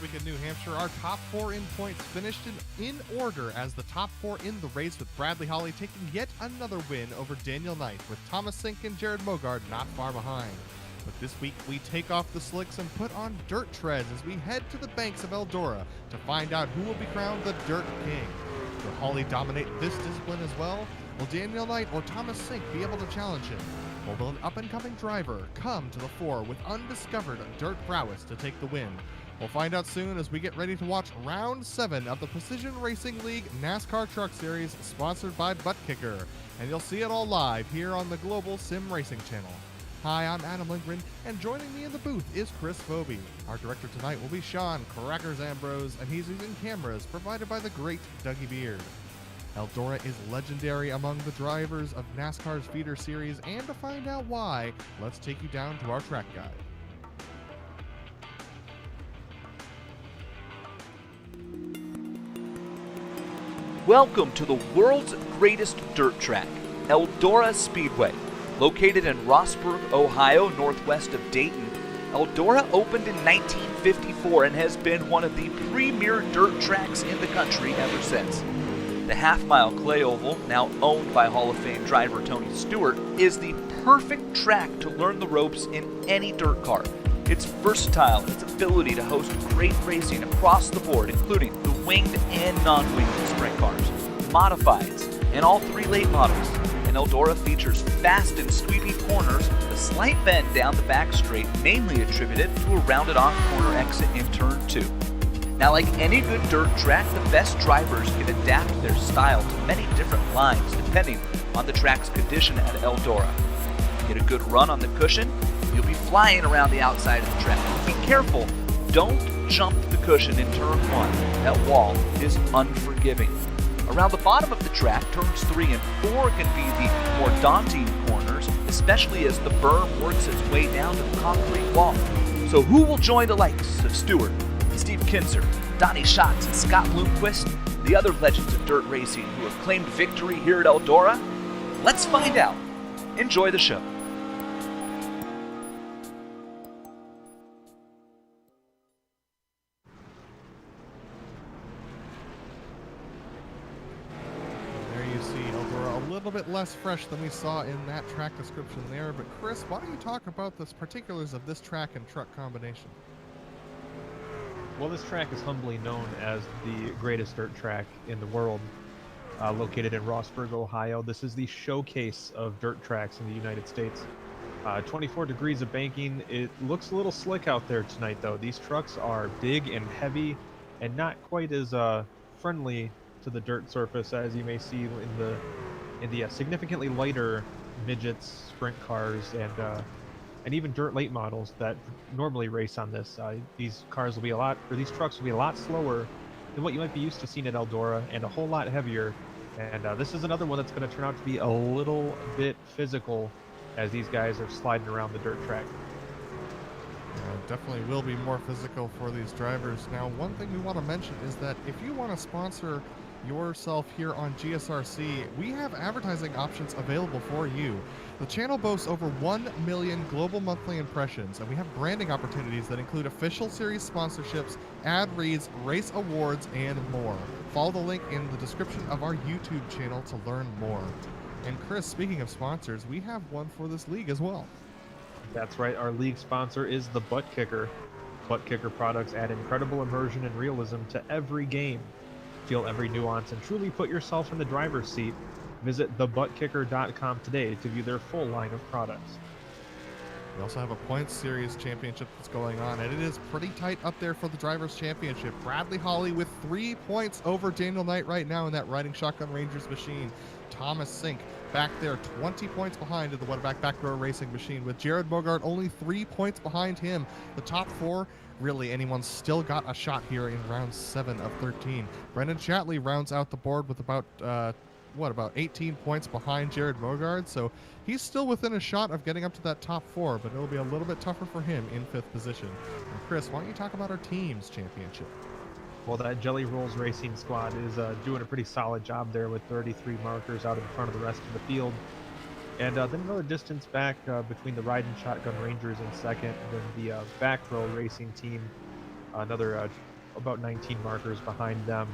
This week in New Hampshire, our top four in points finished in order as the top four in the race, with Bradley Hawley taking yet another win over Daniel Knight, with Thomas Sink and Jared Mogardt not far behind. But this week, we take off the slicks and put on dirt treads as we head to the banks of Eldora to find out who will be crowned the Dirt King. Will Hawley dominate this discipline as well? Will Daniel Knight or Thomas Sink be able to challenge him? Or will an up-and-coming driver come to the fore with undiscovered dirt prowess to take the win? We'll find out soon as we get ready to watch Round 7 of the Precision Racing League NASCAR Truck Series, sponsored by ButtKicker. And you'll see it all live here on the Global SimRacing Channel. Hi, I'm Adam Lindgren, and joining me in the booth is Chris Foby. Our director tonight will be Sean Crackers Ambrose, and he's using cameras provided by the great Dougie Beard. Eldora is legendary among the drivers of NASCAR's feeder series, and to find out why, let's take you down to our track guide. Welcome to the world's greatest dirt track, Eldora Speedway. Located in Rossburg, Ohio, northwest of Dayton, Eldora opened in 1954 and has been one of the premier dirt tracks in the country ever since. The half-mile clay oval, now owned by Hall of Fame driver Tony Stewart, is the perfect track to learn the ropes in any dirt car. It's versatile in its ability to host great racing across the board, including the winged and non-winged sprint cars, modifieds, and all three late models. And Eldora features fast and sweeping corners, a slight bend down the back straight, mainly attributed to a rounded-off corner exit in Turn 2. Now, like any good dirt track, the best drivers can adapt their style to many different lines depending on the track's condition at Eldora. Get a good run on the cushion, you'll be flying around the outside of the track. Be careful, don't jump the cushion in Turn 1. That wall is unforgiving. Around the bottom of the track, turns 3 and 4 can be the more daunting corners, especially as the berm works its way down to the concrete wall. So who will join the likes of Stewart, Steve Kinser, Donnie Schatz, and Scott Bloomquist, the other legends of dirt racing who have claimed victory here at Eldora? Let's find out. Enjoy the show. A little bit less fresh than we saw in that track description there, but Chris, why don't you talk about the particulars of this track and truck combination? Well, this track is humbly known as the greatest dirt track in the world, located in Rossburg, Ohio. This is the showcase of dirt tracks in the United States. 24 degrees of banking. It looks a little slick out there tonight, though. These trucks are big and heavy and not quite as friendly to the dirt surface as you may see in the significantly lighter midgets, sprint cars, and even dirt late models that normally race on this. These trucks will be a lot slower than what you might be used to seeing at Eldora, and a whole lot heavier. And this is another one that's going to turn out to be a little bit physical as these guys are sliding around the dirt track. Definitely will be more physical for these drivers. Now, one thing we want to mention is that if you want to sponsor yourself here on GSRC, we have advertising options available for you. The channel boasts over 1 million global monthly impressions, and we have branding opportunities that include official series sponsorships, ad reads, race awards, and more. Follow the link in the description of our YouTube channel to learn more. And Chris, speaking of sponsors, we have one for this league as well. That's right, our league sponsor is the ButtKicker. ButtKicker products add incredible immersion and realism to every game. Feel every nuance and truly put yourself in the driver's seat. Visit thebuttkicker.com today to view their full line of products. We also have a points series championship that's going on, and it is pretty tight up there for the drivers' championship. Bradley Hawley with 3 points over Daniel Knight right now in that riding shotgun Rangers machine. Thomas Sink back there 20 points behind in the back row racing machine, with Jared Mogardt only 3 points behind him. The top 4, really anyone's still got a shot here in round 7 of 13. Brendan Chatley rounds out the board with about 18 points behind Jared Mogardt, so he's still within a shot of getting up to that top 4, but it'll be a little bit tougher for him in 5th position. And Chris, why don't you talk about our team's championship? Well, that Jelly Rolls Racing squad is doing a pretty solid job there with 33 markers out in front of the rest of the field. And then another distance back between the Riding Shotgun Rangers in second, and then the back row racing team, another about 19 markers behind them.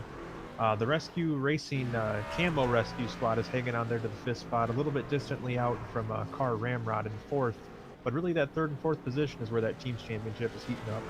The Rescue Racing Camo Rescue Squad is hanging on there to the fifth spot, a little bit distantly out from Car Ramrod in fourth. But really, that third and fourth position is where that team's championship is heating up.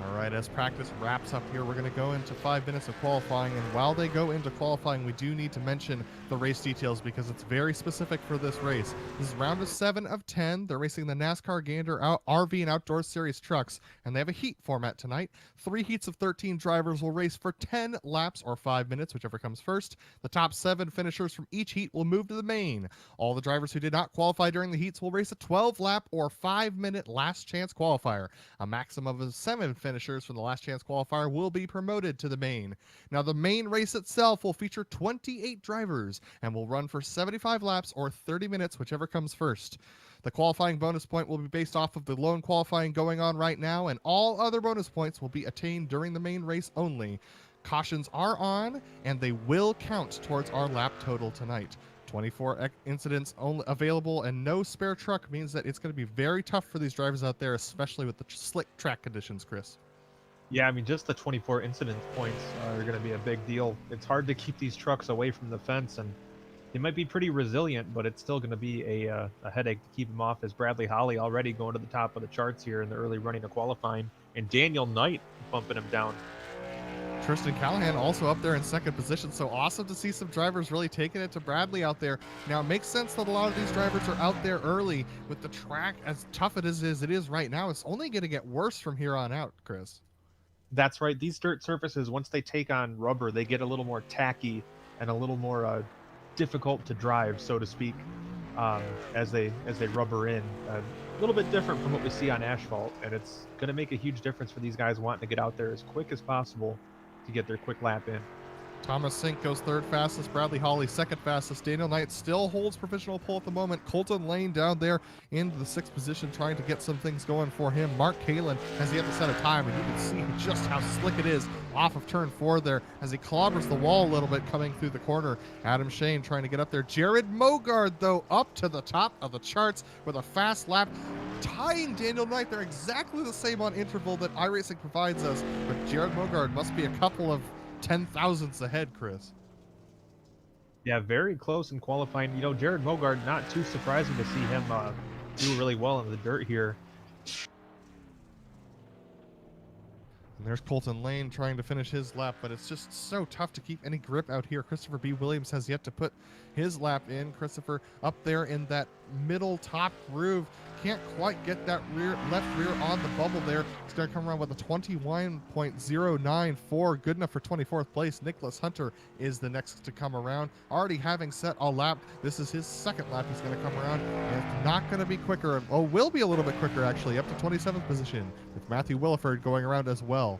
All right, as practice wraps up here, we're going to go into 5 minutes of qualifying. And while they go into qualifying, we do need to mention the race details because it's very specific for this race. This is round of 7 of 10. They're racing the NASCAR Gander RV and Outdoor Series trucks, and they have a heat format tonight. 3 heats of 13 drivers will race for 10 laps or 5 minutes, whichever comes first. The top 7 finishers from each heat will move to the main. All the drivers who did not qualify during the heats will race a 12-lap or 5-minute last chance qualifier. A maximum of 7 finishers from the last chance qualifier will be promoted to the main. Now, the main race itself will feature 28 drivers and will run for 75 laps or 30 minutes, whichever comes first. The qualifying bonus point will be based off of the lone qualifying going on right now, and all other bonus points will be attained during the main race only. Cautions are on, and they will count towards our lap total tonight. 24 incidents only available and no spare truck means that it's going to be very tough for these drivers out there, especially with the slick track conditions, Chris. Yeah, I mean, just the 24 incident points are going to be a big deal. It's hard to keep these trucks away from the fence, and they might be pretty resilient, but it's still going to be a headache to keep them off, as Bradley Hawley already going to the top of the charts here in the early running of qualifying, and Daniel Knight bumping him down. Tristan Callahan also up there in second position, so awesome to see some drivers really taking it to Bradley out there. Now, it makes sense that a lot of these drivers are out there early with the track as tough as it is right now. It's only going to get worse from here on out, Chris. That's right. These dirt surfaces, once they take on rubber, they get a little more tacky and a little more difficult to drive, so to speak, as they rubber in. A little bit different from what we see on asphalt, and it's going to make a huge difference for these guys wanting to get out there as quick as possible to get their quick lap in. Thomas Sink goes third fastest, Bradley Hawley second fastest. Daniel Knight still holds provisional pole at the moment. Colton Lane down there into the 6th position trying to get some things going for him. Mark Calen has yet to set a time, and you can see just how slick it is off of turn 4 there as he clobbers the wall a little bit coming through the corner. Adam Shane trying to get up there. Jared Mogardt, though, up to the top of the charts with a fast lap, tying Daniel Knight. They're exactly the same on interval that iRacing provides us, but Jared Mogardt must be a couple of 10,000ths ahead, Chris. Yeah, very close in qualifying. You know, Jared Mogardt, not too surprising to see him do really well in the dirt here. And there's Colton Lane trying to finish his lap, but it's just so tough to keep any grip out here. Christopher B. Williams has yet to put his lap in. Christopher up there in that middle top groove. Can't quite get that left rear on the bubble there. He's going to come around with a 21.094, good enough for 24th place. Nicolas Hunter is the next to come around. Already having set a lap. This is his second lap. He's going to come around, and it's not going to be quicker. Oh, will be a little bit quicker, actually, up to 27th position with Matthew Williford going around as well.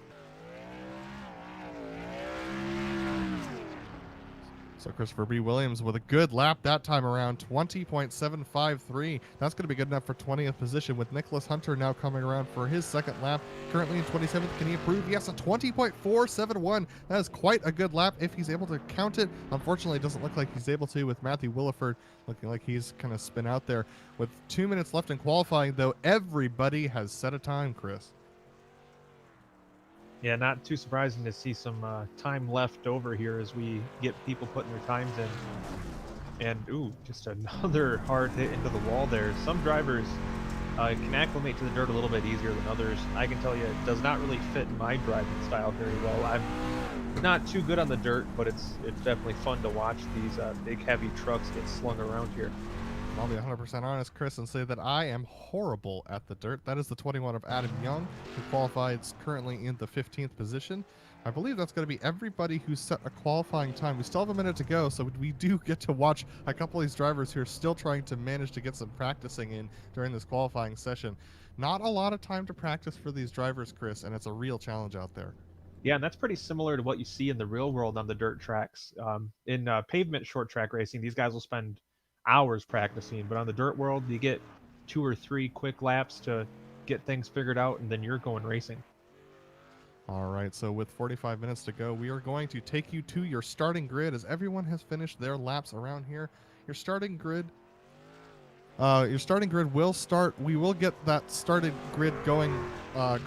So Christopher B. Williams with a good lap that time around, 20.753. That's going to be good enough for 20th position, with Nicolas Hunter now coming around for his second lap. Currently in 27th. Can he improve? Yes, a 20.471. That is quite a good lap if he's able to count it. Unfortunately, it doesn't look like he's able to, with Matthew Williford looking like he's kind of spin out there. With 2 minutes left in qualifying, though, everybody has set a time, Chris. Yeah, not too surprising to see some time left over here as we get people putting their times in. And, ooh, just another hard hit into the wall there. Some drivers can acclimate to the dirt a little bit easier than others. I can tell you it does not really fit my driving style very well. I'm not too good on the dirt, but it's definitely fun to watch these big, heavy trucks get slung around here. I'll be 100% honest, Chris, and say that I am horrible at the dirt. That is the 21 of Adam Young, who qualifies currently in the 15th position. I believe that's going to be everybody who's set a qualifying time. We still have a minute to go, so we do get to watch a couple of these drivers who are still trying to manage to get some practicing in during this qualifying session. Not a lot of time to practice for these drivers, Chris, and it's a real challenge out there. Yeah, and that's pretty similar to what you see in the real world on the dirt tracks. In pavement short track racing, these guys will spend hours practicing, but on the dirt world, you get 2 or 3 quick laps to get things figured out, and then you're going racing. All right, so with 45 minutes to go, we are going to take you to your starting grid as everyone has finished their laps around here. Your starting grid Your starting grid will start. We will get that started grid going.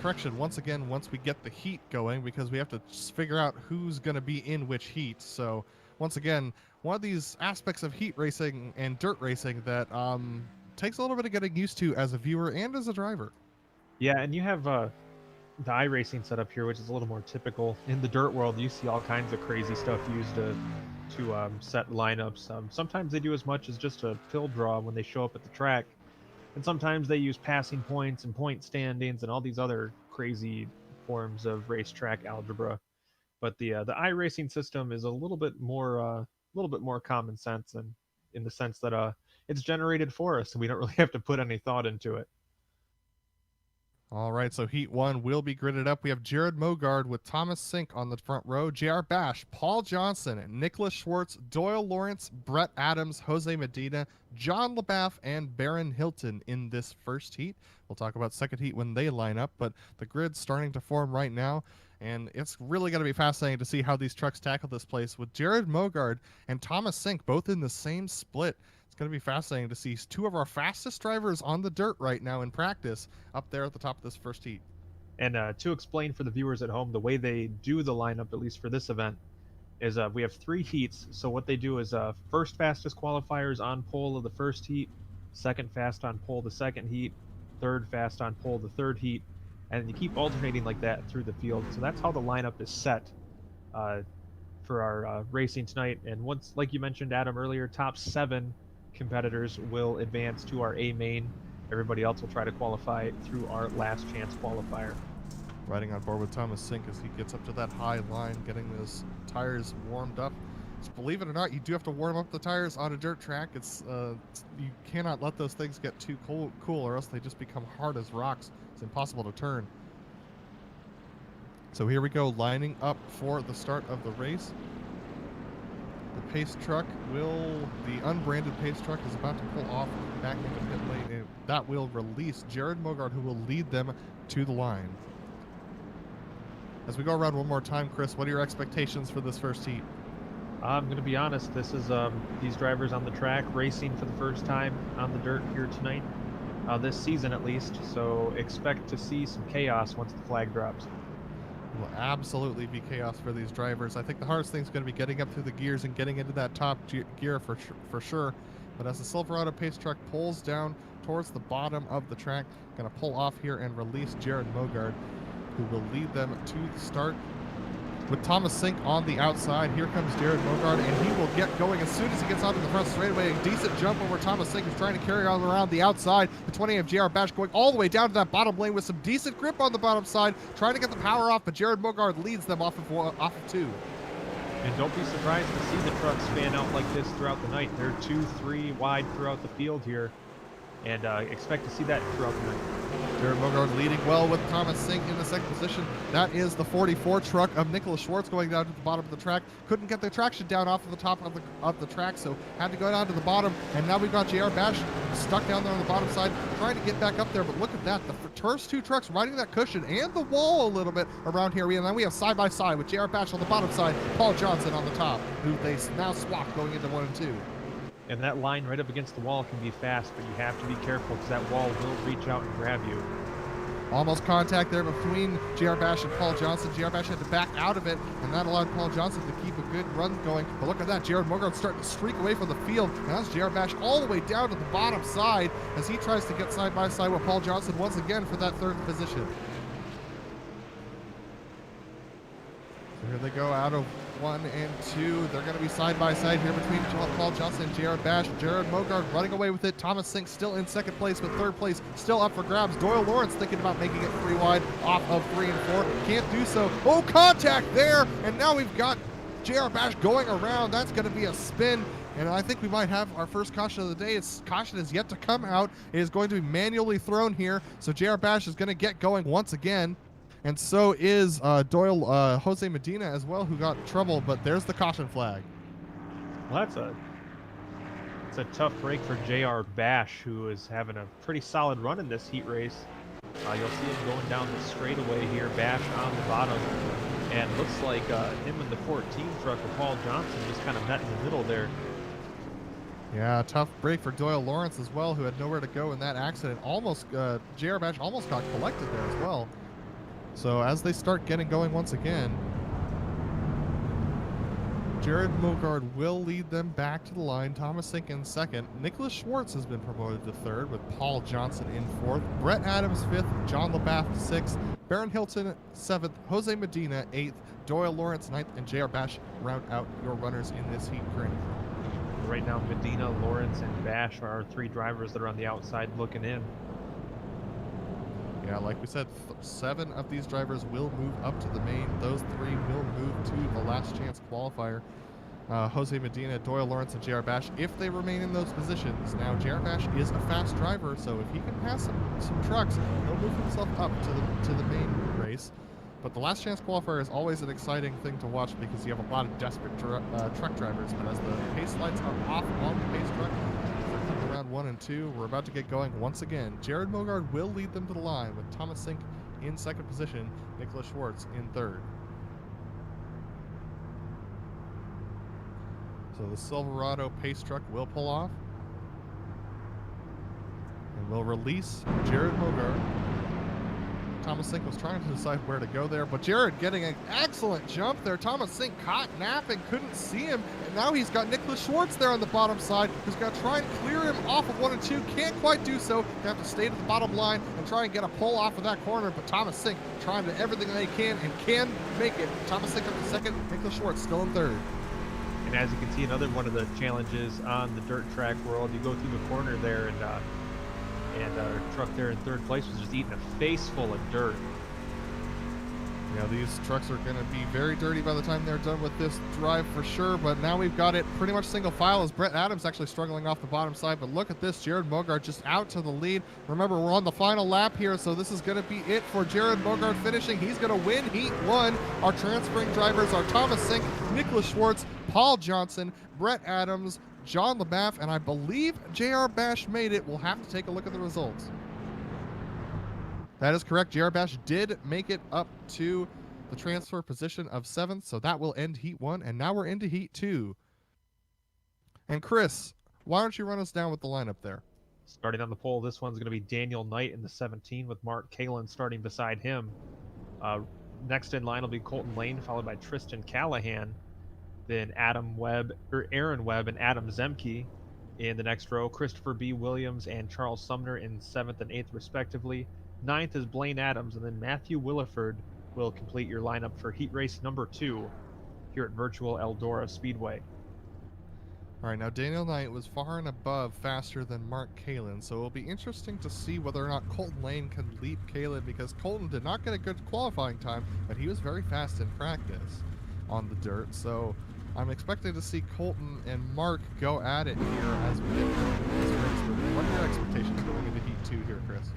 Correction, once again, once we get the heat going, because we have to figure out who's going to be in which heat. So, once again, one of these aspects of heat racing and dirt racing that takes a little bit of getting used to as a viewer and as a driver. Yeah, and you have the iRacing setup here, which is a little more typical. In the dirt world, you see all kinds of crazy stuff used to set lineups. Sometimes they do as much as just a fill draw when they show up at the track, and sometimes they use passing points and point standings and all these other crazy forms of racetrack algebra. But the iRacing system is a little bit more common sense, and in the sense that it's generated for us, and we don't really have to put any thought into it. All right, so Heat 1 will be gridded up. We have Jared Mogardt with Thomas Sink on the front row, JR Bash, Paul Johnson, Nicolas Schwartz, Doyle Lawrence, Brett Adams, Jose Medina, John Lebash, and Baron Hilton in this first heat. We'll talk about second heat when they line up, but the grid's starting to form right now, and it's really going to be fascinating to see how these trucks tackle this place with Jared Mogardt and Thomas Sink both in the same split. It's going to be fascinating to see two of our fastest drivers on the dirt right now in practice up there at the top of this first heat. And to explain for the viewers at home, the way they do the lineup, at least for this event, is we have 3 heats. So what they do is first fastest qualifiers on pole of the first heat, second fast on pole the second heat, third fast on pole the third heat, and you keep alternating like that through the field. So that's how the lineup is set for our racing tonight. And once, like you mentioned, Adam, earlier, top 7 competitors will advance to our A main. Everybody else will try to qualify through our last chance qualifier. Riding on board with Thomas Sink as he gets up to that high line, getting his tires warmed up. So believe it or not, you do have to warm up the tires on a dirt track. You cannot let those things get too cool or else they just become hard as rocks. It's impossible to turn. So here we go, lining up for the start of the race. The pace truck the unbranded pace truck is about to pull off back into pit lane, and that will release Jared Mogardt, who will lead them to the line. As we go around one more time, Chris, what are your expectations for this first heat? I'm going to be honest, this is these drivers on the track racing for the first time on the dirt here tonight, this season at least, so expect to see some chaos once the flag drops. Will absolutely be chaos for these drivers. I think the hardest thing is going to be getting up through the gears and getting into that top gear for sure. But as the Silverado pace truck pulls down towards the bottom of the track, going to pull off here and release Jared Mogardt, who will lead them to the start. With Thomas Sink on the outside, here comes Jared Mogardt, and he will get going as soon as he gets onto the front straightaway. A decent jump over Thomas Sink is trying to carry on around the outside. The 20 of JR Bash going all the way down to that bottom lane with some decent grip on the bottom side, trying to get the power off, but Jared Mogardt leads them off of 2. And don't be surprised to see the trucks fan out like this throughout the night. They're 2-3 wide throughout the field here, and expect to see that throughout the night. Jared Mogardt leading well with Thomas Sink in the second position. That is the 44 truck of Nicolas Schwartz going down to the bottom of the track. Couldn't get the traction down off of the top of the track, so had to go down to the bottom. And now we've got JR Bash stuck down there on the bottom side, trying to get back up there. But look at that, the first 2 trucks riding that cushion and the wall a little bit around here. And then we have side by side with JR Bash on the bottom side, Paul Johnson on the top, who they now swap going into 1 and 2. And that line right up against the wall can be fast, but you have to be careful because that wall will reach out and grab you. Almost contact there between JR Bash and Paul Johnson. JR Bash had to back out of it, and that allowed Paul Johnson to keep a good run going. But look at that, Jared Mogardt starting to streak away from the field. And that's JR Bash all the way down to the bottom side as he tries to get side by side with Paul Johnson once again for that 3rd position. So here they go out of 1 and 2. They're going to be side by side here between Paul Johnson and Jared Bash. Jared Mogardt running away with it. Thomas Sink still in 2nd place, but 3rd place still up for grabs. Doyle Lawrence thinking about making it 3 wide off of 3 and 4. Can't do so. Oh, contact there! And now we've got JR Bash going around. That's going to be a spin. And I think we might have our first caution of the day. Caution is yet to come out. It is going to be manually thrown here. So JR Bash is going to get going once again. And so is Doyle, Jose Medina as well, who got in trouble, but there's the caution flag. Well, it's a tough break for JR Bash, who is having a pretty solid run in this heat race. You'll see him going down the straightaway here, Bash on the bottom, and looks like him and the 14 truck of Paul Johnson just kind of met in the middle there. Yeah, tough break for Doyle Lawrence as well, who had nowhere to go in that accident. Almost, JR Bash almost got collected there as well. So as they start getting going once again, Jared Mogardt will lead them back to the line. Thomas Sink in second. Nicolas Schwartz has been promoted to third with Paul Johnson in fourth. Brett Adams fifth. John Lebash sixth. Baron Hilton seventh. Jose Medina eighth. Doyle Lawrence ninth. And JR Bash round out your runners in this heat cream. Right now, Medina, Lawrence, and Bash are our three drivers that are on the outside looking in. Yeah, like we said, 7 of these drivers will move up to the main. Those 3 will move to the last chance qualifier. Jose Medina, Doyle Lawrence, and JR Bash, if they remain in those positions. Now, JR Bash is a fast driver, so if he can pass some trucks, he'll move himself up to the main race. But the last chance qualifier is always an exciting thing to watch because you have a lot of desperate truck drivers. But as the pace lights are off on the pace truck, round 1 and 2, we're about to get going once again. Jared Mogardt will lead them to the line with Thomas Sink in second position, Nicolas Schwartz in third. So the Silverado pace truck will pull off and will release Jared Mogardt. Thomas Sink was trying to decide where to go there, but Jared getting an excellent jump there. Thomas Sink caught napping, couldn't see him, and now he's got Nicolas Schwartz there on the bottom side, who's got to try and clear him off of 1 and 2. Can't quite do so. They have to stay to the bottom line and try and get a pull off of that corner, but Thomas Sink trying to do everything they can and can make it. Thomas Sink up in second, Nicolas Schwartz still in third. And as you can see, another one of the challenges on the dirt track world, you go through the corner there, and our truck there in third place was just eating a face full of dirt. Yeah, these trucks are going to be very dirty by the time they're done with this drive for sure, but now we've got it pretty much single file as Brett Adams actually struggling off the bottom side, but look at this, Jared Mogardt just out to the lead. Remember, we're on the final lap here, so this is going to be it for Jared Mogardt finishing. He's going to win Heat 1. Our transferring drivers are Thomas Sink, Nicolas Schwartz, Paul Johnson, Brett Adams, John Lebash, and I believe JR Bash made it. We'll have to take a look at the results. That is correct. JR Bash did make it up to the transfer position of 7th, so that will end Heat 1, and now we're into Heat 2. And Chris, why don't you run us down with the lineup there? Starting on the pole, this one's going to be Daniel Knight in the 17 with Mark Calen starting beside him. Next in line will be Colton Lane, followed by Tristan Callahan. Then Aaron Webb and Adam Zemke in the next row. Christopher B. Williams and Charles Sumner in 7th and 8th respectively. 9th is Blaine Adams, and then Matthew Williford will complete your lineup for heat race number 2 here at virtual Eldora Speedway. All right, now Daniel Knight was far and above faster than Mark Calen, so it'll be interesting to see whether or not Colton Lane can leap Calen, because Colton did not get a good qualifying time, but he was very fast in practice on the dirt, so I'm expecting to see Colton and Mark go at it here as we get into this race. What are your expectations going into Heat 2 here, Chris?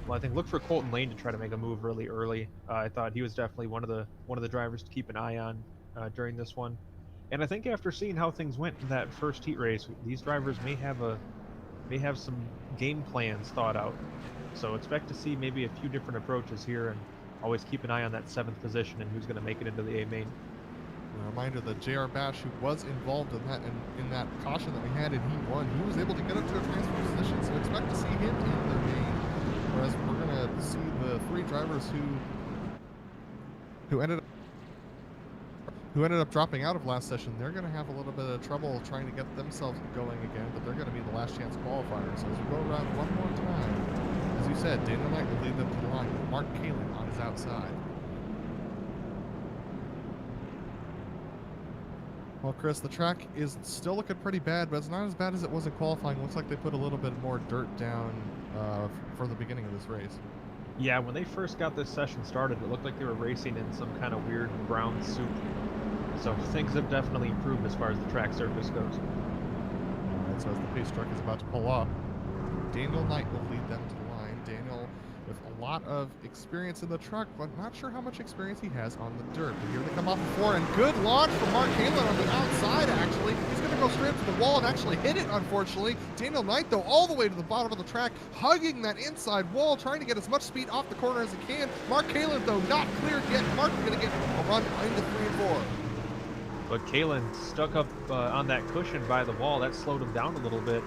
Well, I think look for Colton Lane to try to make a move really early. I thought he was definitely one of the drivers to keep an eye on during this one. And I think after seeing how things went in that first heat race, these drivers may have some game plans thought out. So expect to see maybe a few different approaches here, and always keep an eye on that 7th position and who's going to make it into the A main. A reminder that JR Bash, who was involved in that caution that we had in Heat 1, he was able to get up to a transfer position, so expect to see him in the main. Whereas we're going to see the 3 drivers who ended up dropping out of last session. They're going to have a little bit of trouble trying to get themselves going again, but they're going to be the last chance qualifiers. So as we go around one more time, as you said, Daniel Knight will lead them to the line with Mark Calen on his outside. Well, Chris, the track is still looking pretty bad, but it's not as bad as it was in qualifying. Looks like they put a little bit more dirt down for the beginning of this race. Yeah, when they first got this session started, it looked like they were racing in some kind of weird brown soup. So things have definitely improved as far as the track surface goes. All right, so as the pace truck is about to pull off, Daniel Knight will lead them to the line. Daniel with a lot of experience in the truck, but not sure how much experience he has on the dirt. But here they come off the 4, and good launch from Mark Halen on the outside, actually. He's going to go straight to the wall and actually hit it, unfortunately. Daniel Knight, though, all the way to the bottom of the track, hugging that inside wall, trying to get as much speed off the corner as he can. Mark Halen, though, not cleared yet. Mark is going to get a run into 3 and 4. But Calen stuck up on that cushion by the wall. That slowed him down a little bit,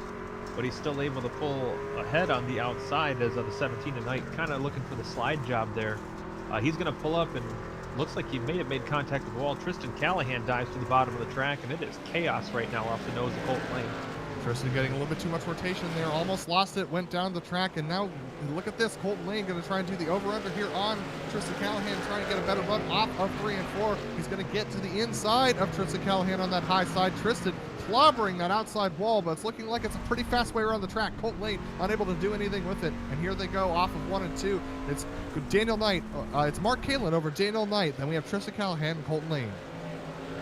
but he's still able to pull ahead on the outside as of the 17 tonight, kind of looking for the slide job there. He's going to pull up, and looks like he may have made contact with the wall. Tristan Callahan dives to the bottom of the track, and it is chaos right now off the nose of Colton Lane. Tristan getting a little bit too much rotation there, almost lost it, went down the track, and now look at this. Colton Lane going to try and do the over-under here on Tristan Callahan, trying to get a better run off of 3 and 4. He's going to get to the inside of Tristan Callahan on that high side. Tristan clobbering that outside wall, but it's looking like it's a pretty fast way around the track. Colton Lane unable to do anything with it, and here they go off of 1 and 2. It's Daniel Knight, it's Mark Calen over Daniel Knight, then we have Tristan Callahan and Colton Lane.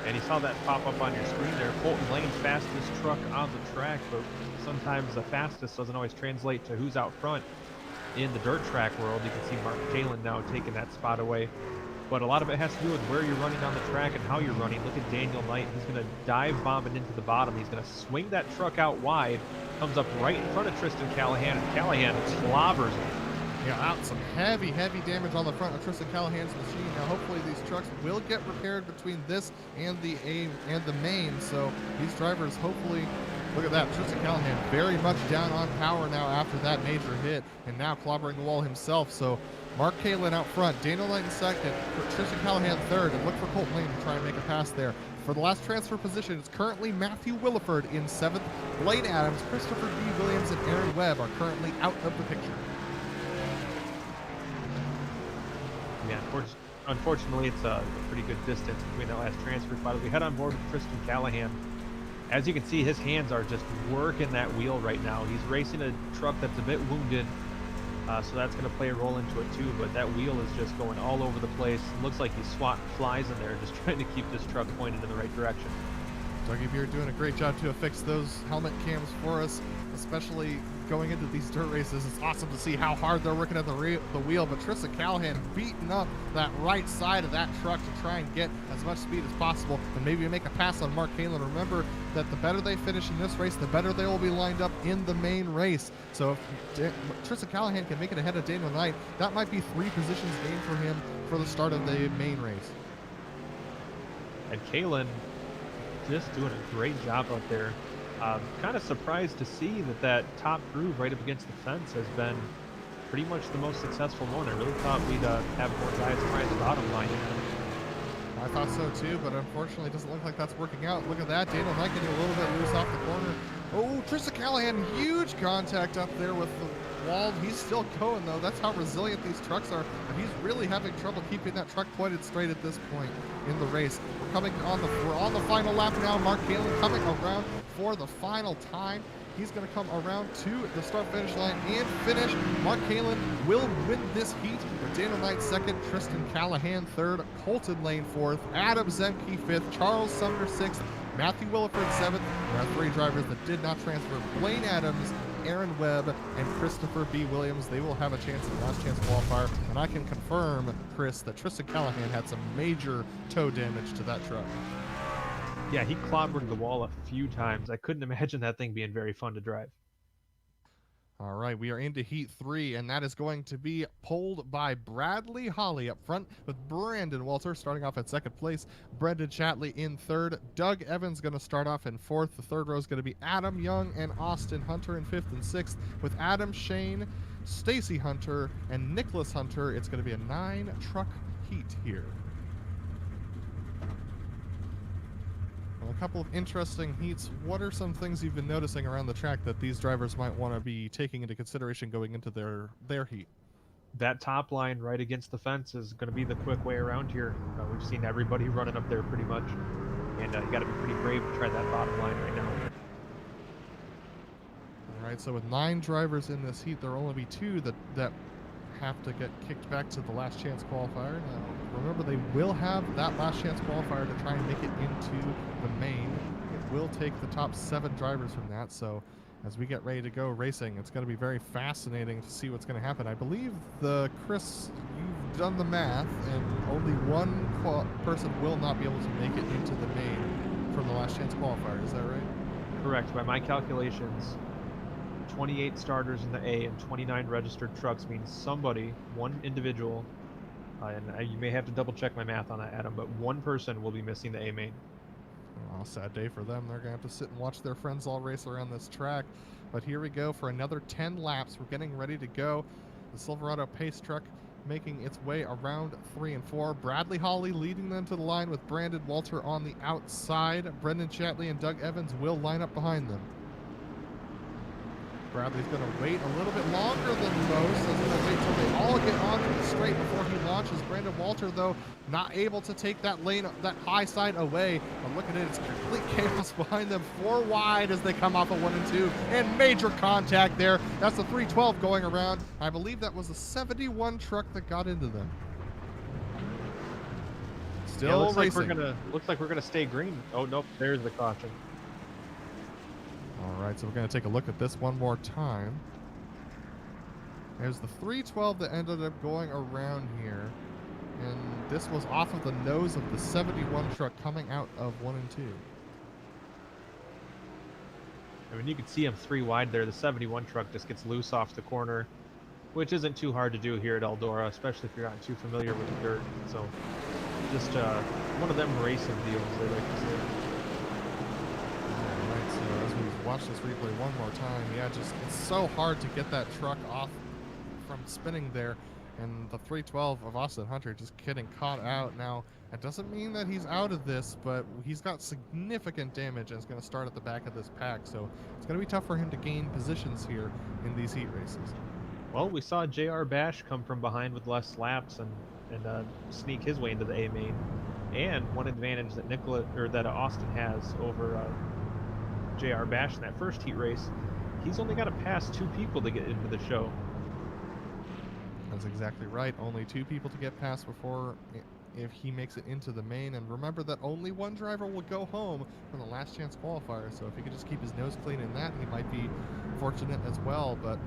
And you saw that pop up on your screen there. Colton Lane, fastest truck on the track, but sometimes the fastest doesn't always translate to who's out front in the dirt track world. You can see Mark Calen now taking that spot away. But a lot of it has to do with where you're running on the track and how you're running. Look at Daniel Knight. He's going to dive bomb it into the bottom. He's going to swing that truck out wide, comes up right in front of Tristan Callahan, and Callahan slobbers him. Yeah, out some heavy damage on the front of Tristan Callahan's machine. Now, hopefully these trucks will get repaired between this and the main. So these drivers, hopefully, look at that. Tristan Callahan very much down on power now after that major hit, and now clobbering the wall himself. So Mark Calen out front, Daniel Knight in second, Tristan Callahan third, and look for Colton Lane to try and make a pass there. For the last transfer position, it's currently Matthew Williford in 7th. Blaine Adams, Christopher B. Williams, and Aaron Webb are currently out of the picture. Yeah, unfortunately, it's a pretty good distance between that last transfer spot. As we head on board with Tristan Callahan, as you can see, his hands are just working that wheel right now. He's racing a truck that's a bit wounded, so that's going to play a role into it too. But that wheel is just going all over the place. It looks like he's swatting flies in there, just trying to keep this truck pointed in the right direction. Dougie Beard doing a great job to affix those helmet cams for us, especially going into these dirt races. It's awesome to see how hard they're working at the wheel, but Tristan Callahan beating up that right side of that truck to try and get as much speed as possible and maybe make a pass on Mark Calen. Remember that the better they finish in this race, the better they will be lined up in the main race. So if Tristan Callahan can make it ahead of Daniel Knight, that might be 3 positions gained for him for the start of the main race. And Calen just doing a great job out there. Kind of surprised to see that top groove right up against the fence has been pretty much the most successful one. I really thought we'd have more guys trying the bottom line. I thought so too, but unfortunately it doesn't look like that's working out. Look at that, Daniel Knight getting a little bit loose off the corner. Oh, Tristan Callahan, huge contact up there with the wall. He's still going though. That's how resilient these trucks are. And he's really having trouble keeping that truck pointed straight at this point in the race. We're on the final lap now. Mark Calen coming around for the final time. He's going to come around to the start-finish line and finish. Mark Calen will win this heat with Daniel Knight second, Tristan Callahan third, Colton Lane fourth, Adam Zemke fifth, Charles Sumner sixth, Matthew Williford seventh. There are 3 drivers that did not transfer: Blaine Adams, Aaron Webb, and Christopher B. Williams. They will have a chance at the last chance qualifier, and I can confirm, Chris, that Tristan Callahan had some major toe damage to that truck. Yeah, he clobbered the wall a few times. I couldn't imagine that thing being very fun to drive. All right, we are into Heat 3, and that is going to be pulled by Bradley Hawley up front, with Brandon Walter starting off at second place, Brendan Chatley in third, Doug Evans going to start off in fourth. The third row is going to be Adam Young and Austin Hunter in fifth and sixth, with Adam Shane, Stacey Hunter, and Nicolas Hunter. It's going to be a 9-truck heat here. A couple of interesting heats. What are some things you've been noticing around the track that these drivers might want to be taking into consideration going into their heat? That top line right against the fence is going to be the quick way around here. We've seen everybody running up there pretty much, and you got to be pretty brave to try that bottom line right now. All right, so with 9 drivers in this heat, there will only be 2 that have to get kicked back to the last chance qualifier. Now, remember, they will have that last chance qualifier to try and make it into the main. It will take the top 7 drivers from that, so as we get ready to go racing, it's going to be very fascinating to see what's going to happen. I believe, Chris, you've done the math, and only 1 person will not be able to make it into the main from the last chance qualifier. Is that right? Correct. By my calculations, 28 starters in the A and 29 registered trucks means somebody, one individual, and you may have to double check my math on that, Adam, but 1 person will be missing the A main. Oh, sad day for them. They're going to have to sit and watch their friends all race around this track. But here we go for another 10 laps. We're getting ready to go. The Silverado pace truck making its way around 3 and 4. Bradley Hawley leading them to the line with Brandon Walter on the outside. Brendan Chatley and Doug Evans will line up behind them. Bradley's going to wait a little bit longer than most. He's going to wait till they all get onto the straight before he launches. Brandon Walter, though, not able to take that lane, that high side away. But look at it, it's complete chaos behind them. 4 wide as they come off of 1 and 2. And major contact there. That's the 312 going around. I believe that was a 71 truck that got into them. Still racing. Looks like we're gonna stay green. Oh nope, there's the caution. All right, so we're going to take a look at this one more time. There's the 312 that ended up going around here. And this was off of the nose of the 71 truck coming out of 1 and 2. I mean, you can see him 3 wide there. The 71 truck just gets loose off the corner, which isn't too hard to do here at Eldora, especially if you're not too familiar with the dirt. So just one of them racing deals, they like to say. Watch this replay one more time. Yeah, just it's so hard to get that truck off from spinning there, and the 312 of Austin Hunter just getting caught out. Now, that doesn't mean that he's out of this, but he's got significant damage and it's going to start at the back of this pack, so it's going to be tough for him to gain positions here in these heat races. Well, we saw JR Bash come from behind with less laps and sneak his way into the A main, and one advantage that Austin has over JR Bash in that first heat race, he's only got to pass 2 people to get into the show. That's exactly right. Only 2 people to get past before if he makes it into the main. And remember that only 1 driver will go home from the last chance qualifier. So if he could just keep his nose clean in that, he might be fortunate as well. But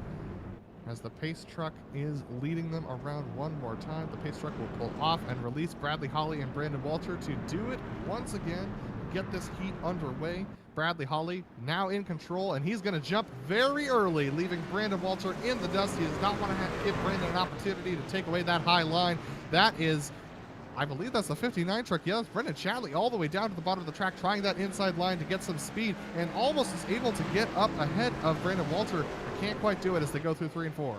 as the pace truck is leading them around one more time, the pace truck will pull off and release Bradley Hawley and Brandon Walter to do it once again, get this heat underway. Bradley Hawley now in control, and he's going to jump very early, leaving Brandon Walter in the dust. He does not want to give Brandon an opportunity to take away that high line. That is, I believe that's the 59 truck. Yeah, that's Brendan Chatley all the way down to the bottom of the track, trying that inside line to get some speed, and almost is able to get up ahead of Brandon Walter. But can't quite do it as they go through 3 and 4.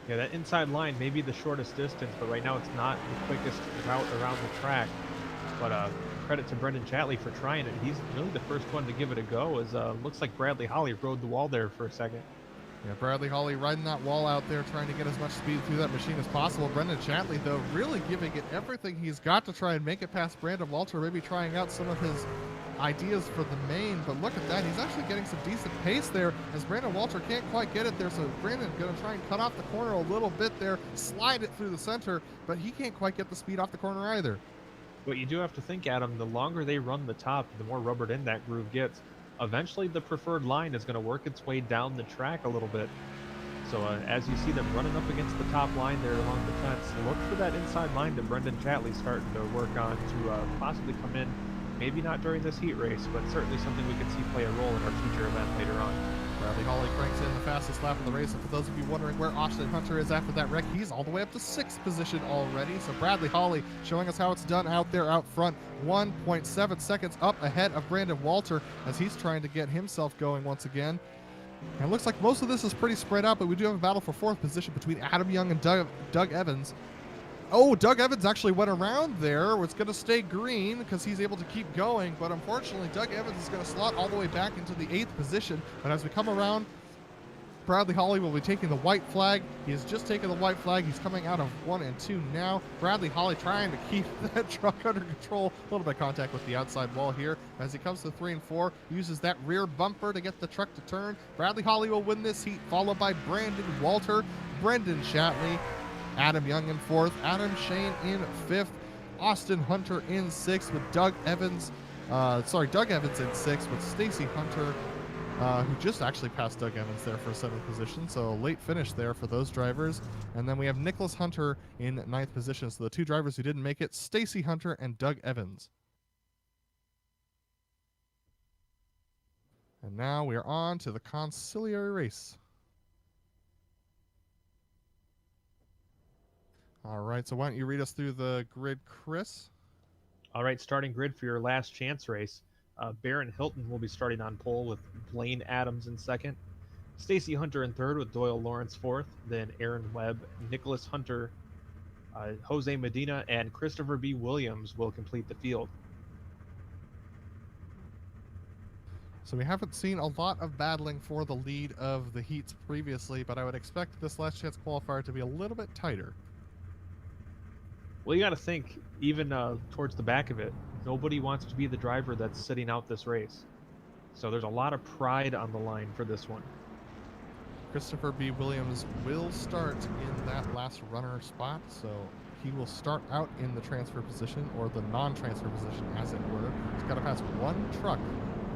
Yeah, that inside line may be the shortest distance, but right now it's not the quickest route around the track. But credit to Brendan Chatley for trying it. He's really the first one to give it a go, as looks like Bradley Hawley rode the wall there for a second. Yeah, Bradley Hawley riding that wall out there, trying to get as much speed through that machine as possible. Brendan Chatley, though, really giving it everything he's got to try and make it past Brandon Walter, maybe trying out some of his ideas for the main. But look at that, he's actually getting some decent pace there, as Brandon Walter can't quite get it there. So Brandon going to try and cut off the corner a little bit there, slide it through the center, but he can't quite get the speed off the corner either. But you do have to think, Adam, the longer they run the top, the more rubbered in that groove gets. Eventually, the preferred line is going to work its way down the track a little bit. So as you see them running up against the top line there along the fence, look for that inside line that Brendan Chatley's starting to work on to possibly come in. Maybe not during this heat race, but certainly something we can see play a role in our future event later on. Bradley Hawley cranks in the fastest lap of the race, and for those of you wondering where Austin Hunter is after that wreck, he's all the way up to 6th position already. So Bradley Hawley showing us how it's done out there out front, 1.7 seconds up ahead of Brandon Walter as he's trying to get himself going once again. And it looks like most of this is pretty spread out, but we do have a battle for 4th position between Adam Young and Doug Evans. Oh, Doug Evans actually went around there. It's going to stay green because he's able to keep going. But unfortunately, Doug Evans is going to slot all the way back into the 8th position. But as we come around, Bradley Hawley will be taking the white flag. He has just taken the white flag. He's coming out of 1 and 2 now. Bradley Hawley trying to keep that truck under control. A little bit of contact with the outside wall here. As he comes to 3 and 4, uses that rear bumper to get the truck to turn. Bradley Hawley will win this heat, followed by Brandon Walter, Brendan Chatley, Adam Young in 4th, Adam Shane in 5th, Austin Hunter in 6th with Doug Evans in 6th with Stacey Hunter, who just actually passed Doug Evans there for 7th position. So a late finish there for those drivers. And then we have Nicolas Hunter in 9th position. So the 2 drivers who didn't make it, Stacey Hunter and Doug Evans. And now we are on to the conciliary race. All right, so why don't you read us through the grid, Chris? All right, starting grid for your last chance race. Baron Hilton will be starting on pole with Blaine Adams in second. Stacey Hunter in third with Doyle Lawrence fourth. Then Aaron Webb, Nicholas Hunter, Jose Medina, and Christopher B. Williams will complete the field. So we haven't seen a lot of battling for the lead of the heats previously, but I would expect this last chance qualifier to be a little bit tighter. Well, you got to think, even towards the back of it, nobody wants to be the driver that's sitting out this race. So there's a lot of pride on the line for this one. Christopher B. Williams will start in that last runner spot, so he will start out in the transfer position, or the non-transfer position, as it were. He's got to pass one truck.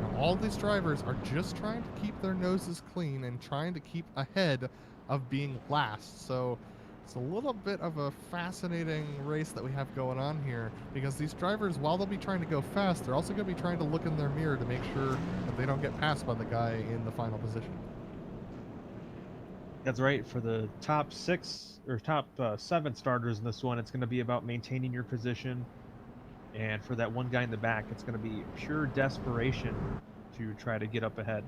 Now, all these drivers are just trying to keep their noses clean and trying to keep ahead of being last. So it's a little bit of a fascinating race that we have going on here, because these drivers, while they'll be trying to go fast, they're also going to be trying to look in their mirror to make sure that they don't get passed by the guy in the final position. That's right. For the top seven starters in this one, it's going to be about maintaining your position. And for that one guy in the back, it's going to be pure desperation to try to get up ahead.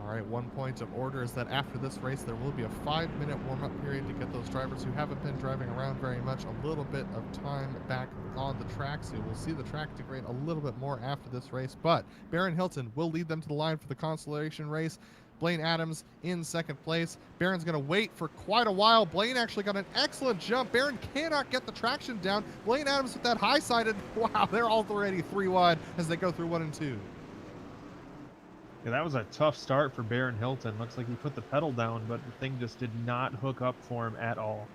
All right, 1 point of order is that after this race, there will be a 5-minute warm-up period to get those drivers who haven't been driving around very much a little bit of time back on the track. So we'll see the track degrade a little bit more after this race. But Baron Hilton will lead them to the line for the consolation race. Blaine Adams in second place. Baron's going to wait for quite a while. Blaine actually got an excellent jump. Baron cannot get the traction down. Blaine Adams with that high-sided. Wow, they're already 3 wide as they go through 1 and 2. Yeah, that was a tough start for Baron Hilton. Looks like he put the pedal down, but the thing just did not hook up for him at all.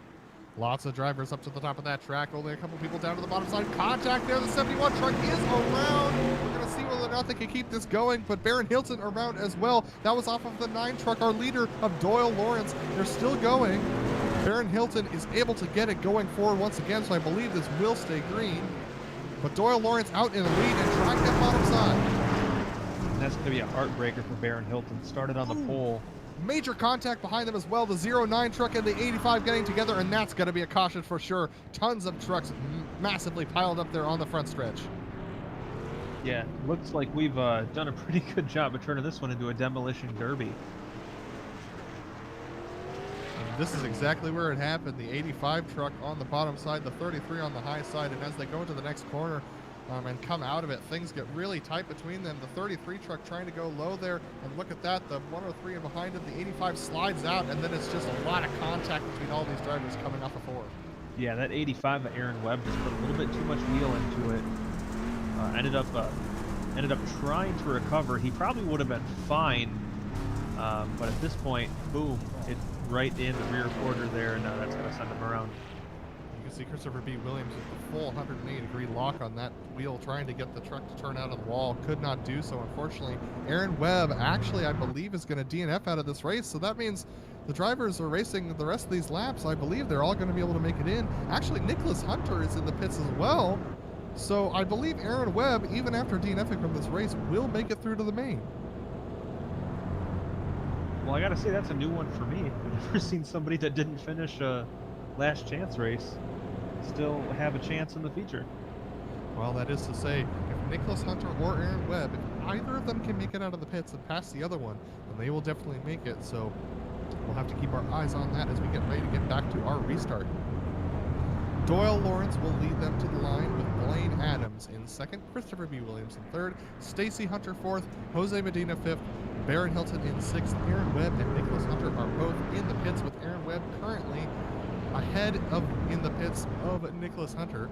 Lots of drivers up to the top of that track. Only a couple people down to the bottom side. Contact there. The 71 truck is around. We're going to see whether or not they can keep this going, but Baron Hilton around as well. That was off of the 9 truck, our leader of Doyle Lawrence. They're still going. Baron Hilton is able to get it going forward once again, so I believe this will stay green. But Doyle Lawrence out in the lead and trying that bottom side. And that's going to be a heartbreaker for Baron Hilton. Started on the pole. Major contact behind them as well. The 09 truck and the 85 getting together, and that's going to be a caution for sure. Tons of trucks massively piled up there on the front stretch. Yeah, looks like we've done a pretty good job of turning this one into a demolition derby. And this is exactly where it happened. The 85 truck on the bottom side, the 33 on the high side, and as they go into the next corner, and come out of it, things get really tight between them. The 33 truck trying to go low there, and look at that, the 103 behind it, the 85 slides out, and then it's just a lot of contact between all these drivers coming off of 4. Yeah, that 85 of Aaron Webb just put a little bit too much wheel into it. Ended up trying to recover. He probably would have been fine, but at this point, boom, it's right in the rear quarter there, and that's going to send him around. You can see Christopher B. Williams with the full 180-degree lock on that wheel, trying to get the truck to turn out of the wall. Could not do so, unfortunately. Aaron Webb, actually, I believe, is going to DNF out of this race, so that means the drivers are racing the rest of these laps. I believe they're all going to be able to make it in. Actually, Nicolas Hunter is in the pits as well, so I believe Aaron Webb, even after DNFing from this race, will make it through to the main. Well, I got to say, that's a new one for me. I've never seen somebody that didn't finish a last chance race still have a chance in the feature. Well, that is to say, if Nicolas Hunter or Aaron Webb, if either of them can make it out of the pits and pass the other one, then they will definitely make it. So we'll have to keep our eyes on that as we get ready to get back to our restart. Doyle Lawrence will lead them to the line with Blaine Adams in second, Christopher B. Williams in third, Stacey Hunter fourth, Jose Medina fifth, Baron Hilton in sixth. Aaron Webb and Nicolas Hunter are both in the pits, with Aaron Webb currently ahead of in the pits of Nicolas Hunter,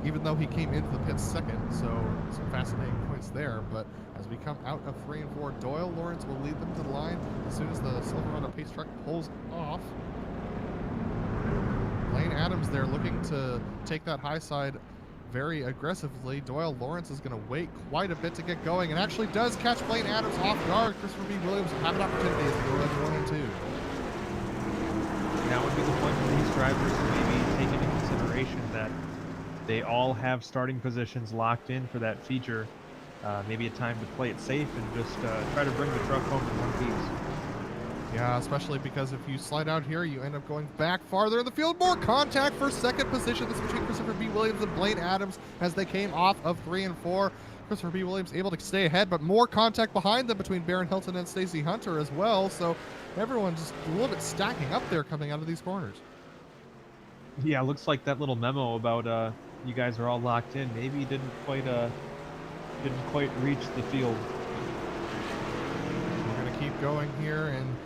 even though he came into the pits second. So some fascinating points there. But as we come out of 3 and 4, Doyle Lawrence will lead them to the line as soon as the Silverado pace truck pulls off. Blaine Adams there looking to take that high side very aggressively. Doyle Lawrence is going to wait quite a bit to get going, and actually does catch Blaine Adams off guard. Christopher B. Williams will have an opportunity as they go into 1 and 2. Now would be the point for these drivers to maybe take into consideration that they all have starting positions locked in for that feature. Maybe a time to play it safe and just try to bring the truck home in one piece. Yeah, especially because if you slide out here, you end up going back farther in the field. More contact for second position. This is between Christopher B. Williams and Blaine Adams as they came off of 3 and 4. Christopher B. Williams able to stay ahead, but more contact behind them between Baron Hilton and Stacey Hunter as well. So everyone just a little bit stacking up there coming out of these corners. Yeah, looks like that little memo about you guys are all locked in maybe didn't quite reach the field. We're gonna keep going here, and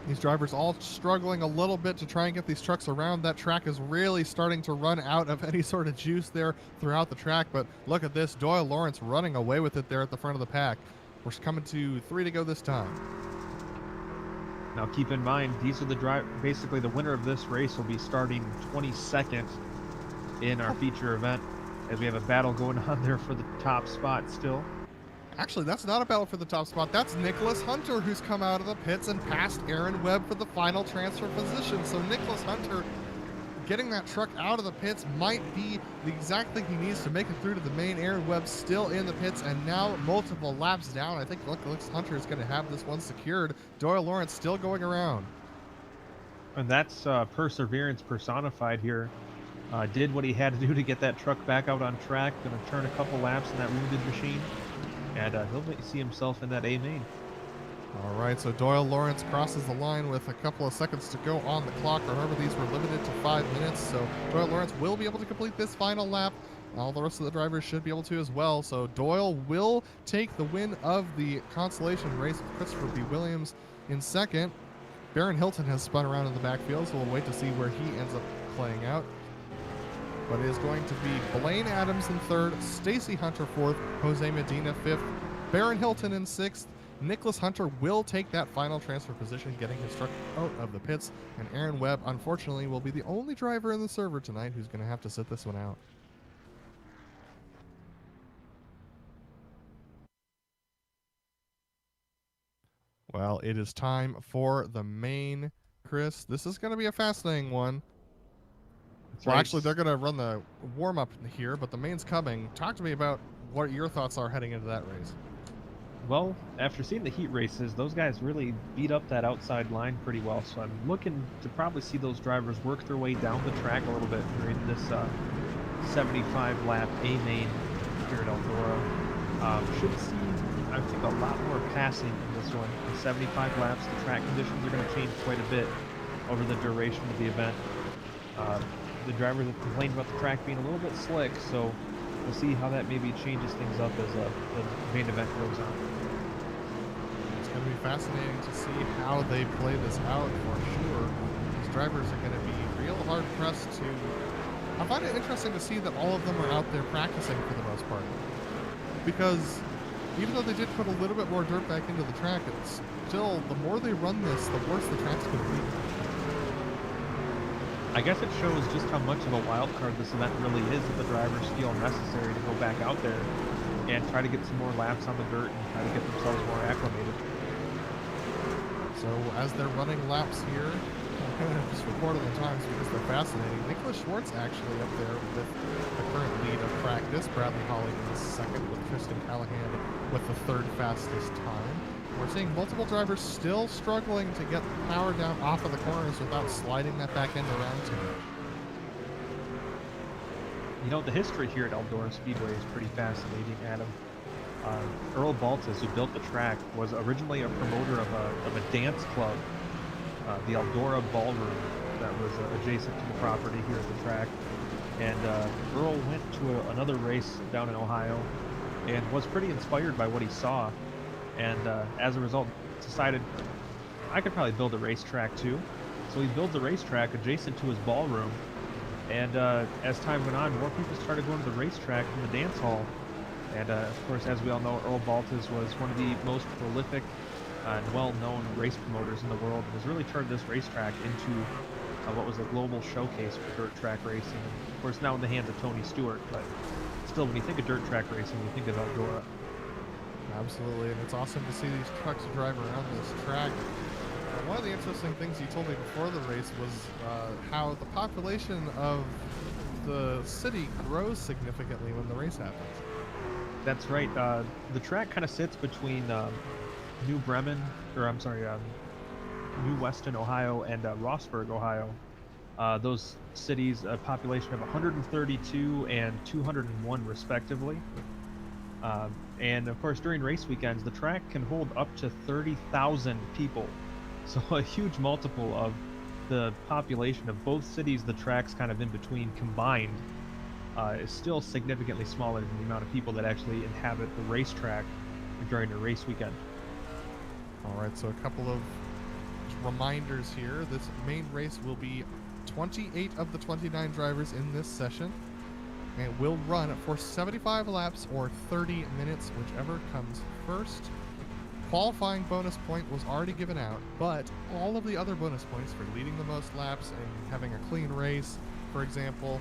these drivers all struggling a little bit to try and get these trucks around. That track is really starting to run out of any sort of juice there throughout the track. But look at this, Doyle Lawrence running away with it there at the front of the pack. We're coming to 3 to go this time. Now keep in mind, these are basically the winner of this race will be starting 22nd in our feature event, as we have a battle going on there for the top spot still. Actually, that's not a battle for the top spot. That's Nicolas Hunter, who's come out of the pits and passed Aaron Webb for the final transfer position. So Nicolas Hunter getting that truck out of the pits might be the exact thing he needs to make it through to the main. Aaron Webb still in the pits and now multiple laps down. I think Nicolas Hunter is going to have this one secured. Doyle Lawrence still going around. And that's perseverance personified here. Did what he had to do to get that truck back out on track. Going to turn a couple laps in that wounded machine. And he'll see himself in that A main. All right, so Doyle Lawrence crosses the line with a couple of seconds to go on the clock. Remember, these were limited to 5 minutes, so Doyle Lawrence will be able to complete this final lap. All the rest of the drivers should be able to as well. So Doyle will take the win of the consolation race with Christopher B. Williams in second. Baron Hilton has spun around in the backfield, so we'll wait to see where he ends up playing out. But it is going to be Blaine Adams in third, Stacey Hunter fourth, Jose Medina fifth, Baron Hilton in sixth. Nicolas Hunter will take that final transfer position, getting his truck out of the pits, and Aaron Webb, unfortunately, will be the only driver in the server tonight who's going to have to sit this one out. Well, it is time for the main, Chris. This is going to be a fascinating one. Well, actually, they're going to run the warm-up here, but the main's coming. Talk to me about what your thoughts are heading into that race. Well, after seeing the heat races, those guys really beat up that outside line pretty well, so I'm looking to probably see those drivers work their way down the track a little bit during this 75-lap A-main here at Eldora. Should see, I think, a lot more passing in this one. In 75 laps, the track conditions are going to change quite a bit over the duration of the event. The drivers have complained about the track being a little bit slick, so we'll see how that maybe changes things up as the main event goes on. It's going to be fascinating to see how they play this out for sure. These drivers are going to be real hard pressed to... I find it interesting to see that all of them are out there practicing for the most part. Because even though they did put a little bit more dirt back into the track, it's still, the more they run this, the worse the track's going to be. I guess it shows just how much of a wild card this event really is that the drivers feel necessary to go back out there and try to get some more laps on the dirt and try to get themselves more acclimated. So as they're running laps here, I'm going to just report on the times because they're fascinating. Nicolas Schwartz actually up there with the current lead of practice. Bradley Hawley in second with Tristan Callahan with the third fastest time. We're seeing multiple drivers still struggling to get power down off of the corners without sliding that back end around too much. You know, the history here at Eldora Speedway is pretty fascinating, Adam. Earl Baltus, who built the track, was originally a promoter of a dance club, the Eldora Ballroom, that was adjacent to the property here at the track. And Earl went to another race down in Ohio and was pretty inspired by what he saw. And as a result, decided I could probably build a racetrack too. So he built the racetrack adjacent to his ballroom. And as time went on, more people started going to the racetrack from the dance hall. And of course, as we all know, Earl Baltus was one of the most prolific and well-known race promoters in the world. And has really turned this racetrack into what was a global showcase for dirt track racing. And of course, now in the hands of Tony Stewart. But still, when you think of dirt track racing, you think of Eldora. Absolutely, and it's awesome to see these trucks drive around this track. One of the interesting things you told me before the race was how the population of the city grows significantly when the race happens. That's right. The track kind of sits between New Bremen, or I'm sorry, New Weston, Ohio, and Rossburg, Ohio. Those cities, a population of 132 and 201 respectively. And of course, during race weekends, the track can hold up to 30,000 people. So a huge multiple of the population of both cities the track's kind of in between combined is still significantly smaller than the amount of people that actually inhabit the racetrack during a race weekend. All right, so a couple of reminders here. This main race will be 28 of the 29 drivers in this session, and it will run for 75 laps or 30 minutes, whichever comes first. Qualifying bonus point was already given out, but all of the other bonus points for leading the most laps and having a clean race, for example,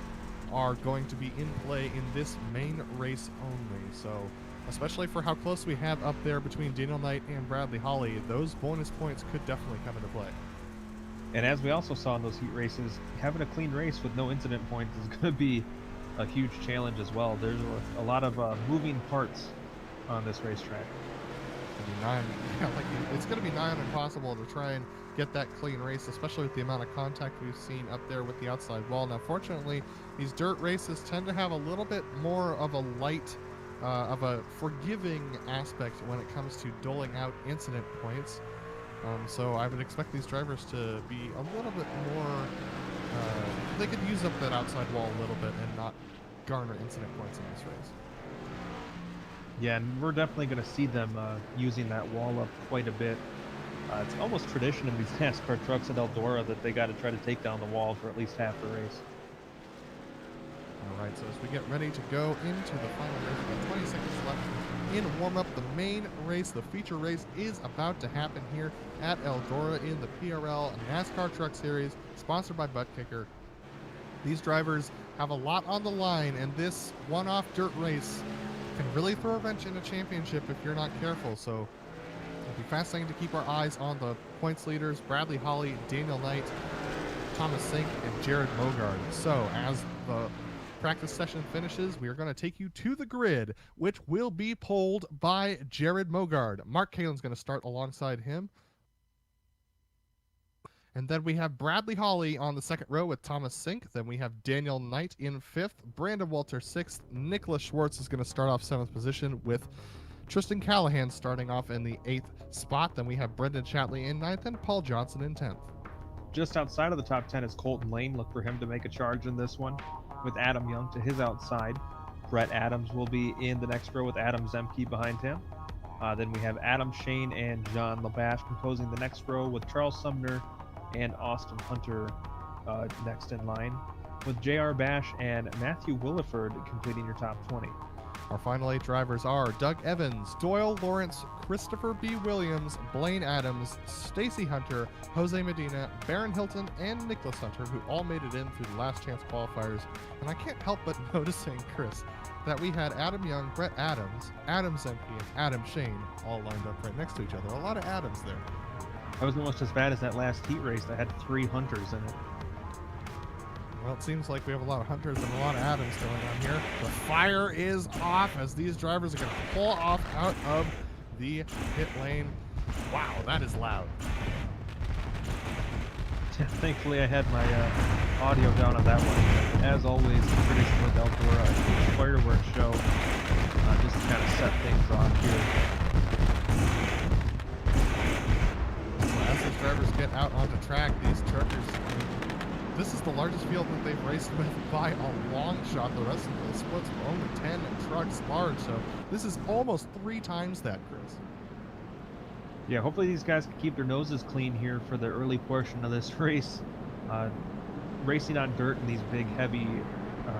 are going to be in play in this main race only. So especially for how close we have up there between Daniel Knight and Bradley Hawley, those bonus points could definitely come into play. And as we also saw in those heat races, having a clean race with no incident points is going to be a huge challenge as well. There's a lot of moving parts on this racetrack. It's going to be nigh on impossible to try and get that clean race, especially with the amount of contact we've seen up there with the outside wall. Now, fortunately, these dirt races tend to have a little bit more of a light, of a forgiving aspect when it comes to doling out incident points. So I would expect these drivers to be a little bit more, they could use up that outside wall a little bit and not garner incident points in this race. Yeah, and we're definitely going to see them using that wall up quite a bit. It's almost tradition in these NASCAR trucks at Eldora that they got to try to take down the wall for at least half the race. All right, so as we get ready to go into the final race, we've got 20 seconds left in warm-up. The main race, the feature race, is about to happen here at Eldora in the PRL NASCAR Truck Series, sponsored by ButtKicker. These drivers have a lot on the line, and this one-off dirt race can really throw a wrench in a championship if you're not careful. So it'll be fascinating to keep our eyes on the points leaders: Bradley Hawley, Daniel Knight, Thomas Sink, and Jared Mogardt. So as the practice session finishes, we are going to take you to the grid, which will be pulled by Jared Mogardt. Mark Calen's going to start alongside him. And then we have Bradley Hawley on the second row with Thomas Sink. Then we have Daniel Knight in fifth, Brandon Walter sixth. Nicolas Schwartz is going to start off seventh position, with Tristan Callahan starting off in the eighth spot. Then we have Brendan Chatley in ninth and Paul Johnson in 10th. Just outside of the top 10 is Colton Lane. Look for him to make a charge in this one, with Adam Young to his outside. Brett Adams will be in the next row with Adam Zemke behind him. Then we have Adam Shane and John Lebash composing the next row, with Charles Sumner and Austin Hunter next in line, with J.R. Bash and Matthew Williford completing your top 20. Our final 8 drivers are Doug Evans, Doyle Lawrence, Christopher B. Williams, Blaine Adams, Stacey Hunter, Jose Medina, Baron Hilton, and Nicolas Hunter, who all made it in through the last chance qualifiers. And I can't help but noticing, Chris, that we had Adam Young, Brett Adams, Adam Zemke, and Adam Shane all lined up right next to each other. A lot of Adams there. That was almost as bad as that last heat race that had 3 Hunters in it. Well, it seems like we have a lot of Hunters and a lot of Adams going on here. The fire is off as these drivers are going to pull off out of the pit lane. Wow, that is loud. Thankfully, I had my audio down on that one. As always, the tradition with Eldora, a huge fireworks show, just to kind of set things off here. As these drivers get out onto track, these truckers, this is the largest field that they've raced with by a long shot. The rest of the splits are only 10 trucks large, so this is almost 3 times that, Chris. Yeah, hopefully these guys can keep their noses clean here for the early portion of this race. Racing on dirt in these big, heavy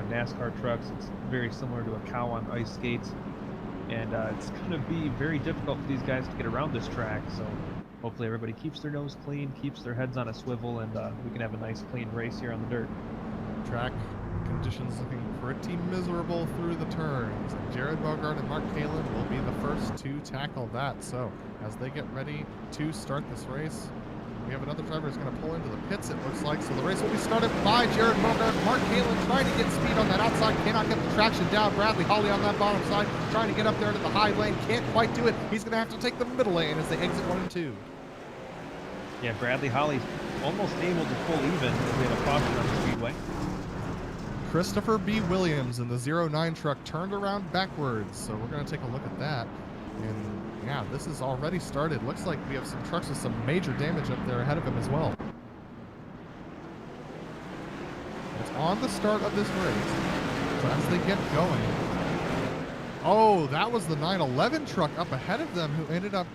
NASCAR trucks, it's very similar to a cow on ice skates, and it's going to be very difficult for these guys to get around this track, so hopefully everybody keeps their nose clean, keeps their heads on a swivel, and we can have a nice clean race here on the dirt. Track conditions looking pretty miserable through the turns. Jared Mogardt and Mark Calen will be the first to tackle that. So as they get ready to start this race, we have another driver who's going to pull into the pits, it looks like. So the race will be started by Jared Mogardt. Mark Calen trying to get speed on that outside, cannot get the traction down. Bradley Hawley on that bottom side, trying to get up there into the high lane, can't quite do it. He's going to have to take the middle lane as they exit 1 and 2. Yeah, Bradley Hawley almost able to pull even. We had a caution on the Speedway. Christopher B. Williams in the 09 truck turned around backwards, so we're going to take a look at that. And yeah, this is already started. Looks like we have some trucks with some major damage up there ahead of him as well. It's on the start of this race. So as they get going. Oh, that was the 911 truck up ahead of them who ended up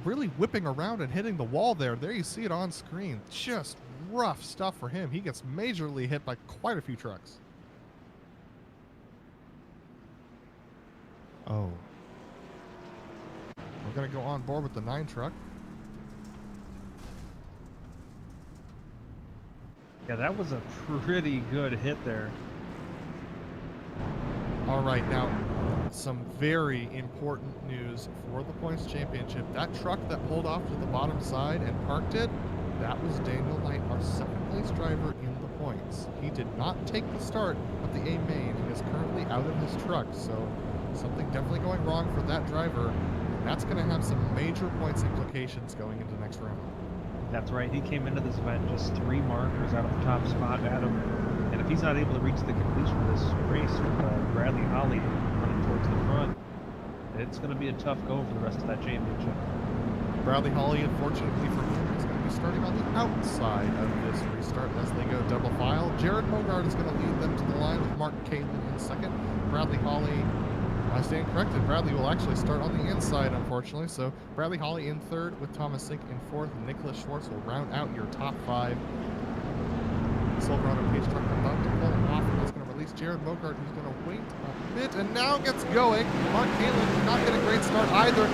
really whipping around and hitting the wall there. There you see it on screen. Just rough stuff for him. He gets majorly hit by quite a few trucks. Oh. We're going to go on board with the 9 truck. Yeah, that was a pretty good hit there. All right, now some very important news for the points championship. That truck that pulled off to the bottom side and parked it, that was Daniel Knight, our second place driver in the points. He did not take the start of the A main and is currently out of his truck, so something definitely going wrong for that driver. And that's going to have some major points implications going into the next round. That's right. He came into this event just 3 markers out of the top spot, Adam. And if he's not able to reach the completion of this race with Bradley Hawley running towards the front, it's going to be a tough go for the rest of that championship. Bradley Hawley, unfortunately for him, is going to be starting on the outside of this restart as they go double file. Jared Mogardt is going to lead them to the line with Mark Calen in second. Bradley Hawley, I stand corrected, Bradley will actually start on the inside, unfortunately. So Bradley Hawley in third with Thomas Sink in fourth. Nicolas Schwartz will round out your top 5. Silverado Page truck about to pull off, and that's going to release Jared Mogardt, who's going to wait a bit and now gets going. Mark Calen did not get a great start either.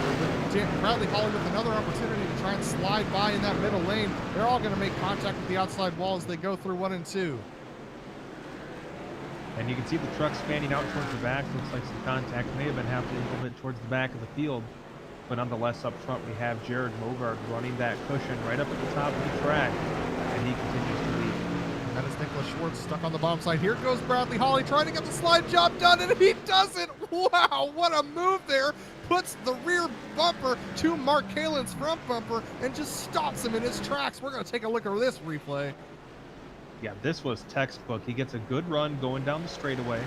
Bradley Hawley with another opportunity to try and slide by in that middle lane. They're all going to make contact with the outside wall as they go through 1 and 2. And you can see the truck spanning out towards the back. Looks like some contact may have been happening a little bit towards the back of the field. But nonetheless, up front, we have Jared Mogardt running that cushion right up at the top of the track. And he continues to lead. That is Nicolas Schwartz stuck on the bottom side. Here goes Bradley Hawley trying to get the slide job done, and he does it! Wow, what a move there! Puts the rear bumper to Mark Calen's front bumper and just stops him in his tracks. We're going to take a look at this replay. Yeah, this was textbook. He gets a good run going down the straightaway.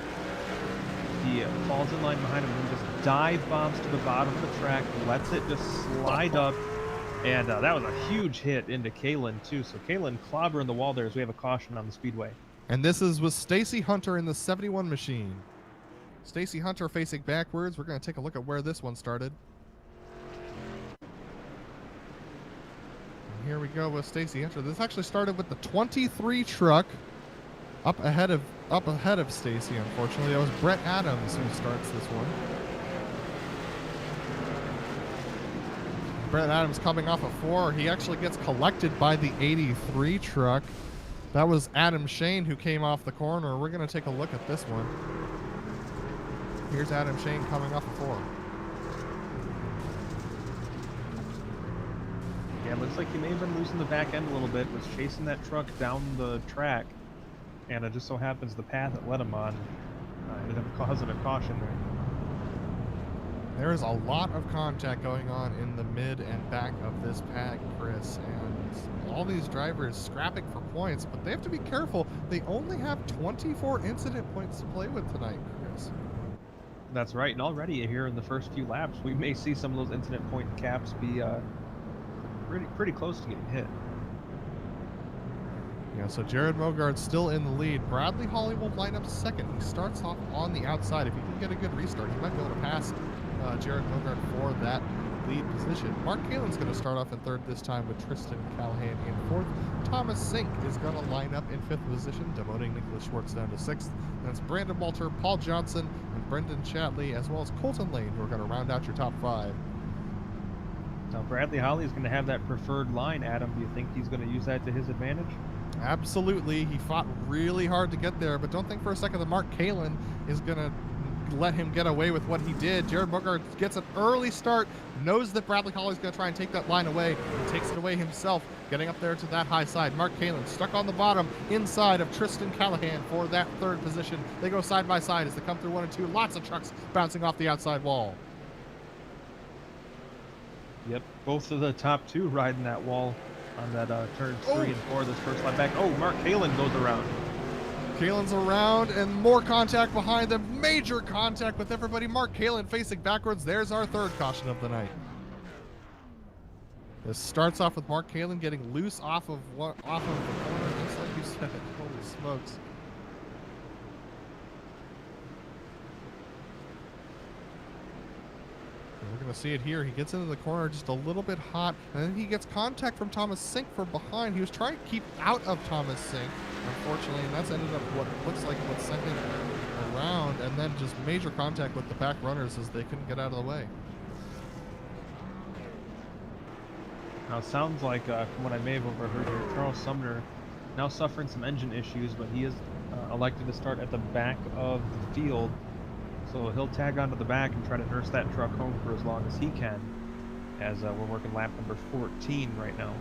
He falls in line behind him and just dive bombs to the bottom of the track, lets it just slide up. And that was a huge hit into Calen, too. So Calen clobbering the wall there as we have a caution on the Speedway. And this is with Stacey Hunter in the 71 machine. Stacey Hunter facing backwards. We're going to take a look at where this one started. And here we go with Stacey Hunter. This actually started with the 23 truck up ahead of Stacey, unfortunately. That was Brett Adams who starts this one. Brett Adams coming off a 4. He actually gets collected by the 83 truck. That was Adam Shane who came off the corner. We're going to take a look at this one. Here's Adam Shane coming off a 4. Yeah, it looks like he may have been losing the back end a little bit, was chasing that truck down the track, and it just so happens the path it led him on ended up causing a caution there. There is a lot of contact going on in the mid and back of this pack, Chris, and all these drivers scrapping for points, but they have to be careful. They only have 24 incident points to play with tonight, Chris. That's right, and already here in the first few laps, we may see some of those incident point caps be pretty close to getting hit. Yeah, so Jared Mogardt's still in the lead. Bradley Hawley will line up second. He starts off on the outside. If he can get a good restart, he might be able to pass Jared Mogardt for that lead position. Mark Calen's going to start off in third this time with Tristan Callahan in fourth. Thomas Sink is going to line up in fifth position, demoting Nicolas Schwartz down to sixth. That's Brandon Walter, Paul Johnson, and Brendan Chatley, as well as Colton Lane, who are going to round out your top 5. Now, Bradley Hawley is going to have that preferred line, Adam. Do you think he's going to use that to his advantage? Absolutely. He fought really hard to get there, but don't think for a second that Mark Calen is going to let him get away with what he did. Jared Mogardt gets an early start, knows that Bradley Hawley's going to try and take that line away, and takes it away himself, getting up there to that high side. Mark Calen stuck on the bottom inside of Tristan Callahan for that third position. They go side by side as they come through 1 and 2. Lots of trucks bouncing off the outside wall. Yep, both of the top two riding that wall on that turns 3 and 4 this first lap back. Oh, Mark Calen goes around. Calen's around and more contact behind them. Major contact with everybody. Mark Calen facing backwards. There's our third caution of the night. This starts off with Mark Calen getting loose off of the corner, just like you said. Holy smokes. We're going to see it here. He gets into the corner just a little bit hot, and then he gets contact from Thomas Sink from behind. He was trying to keep out of Thomas Sink, unfortunately, and that's ended up what looks like what sent him around, and then just major contact with the back runners as they couldn't get out of the way. Now it sounds like, from what I may have overheard here, Charles Sumner now suffering some engine issues, but he is elected to start at the back of the field. So he'll tag onto the back and try to nurse that truck home for as long as he can, as we're working lap number 14 right now.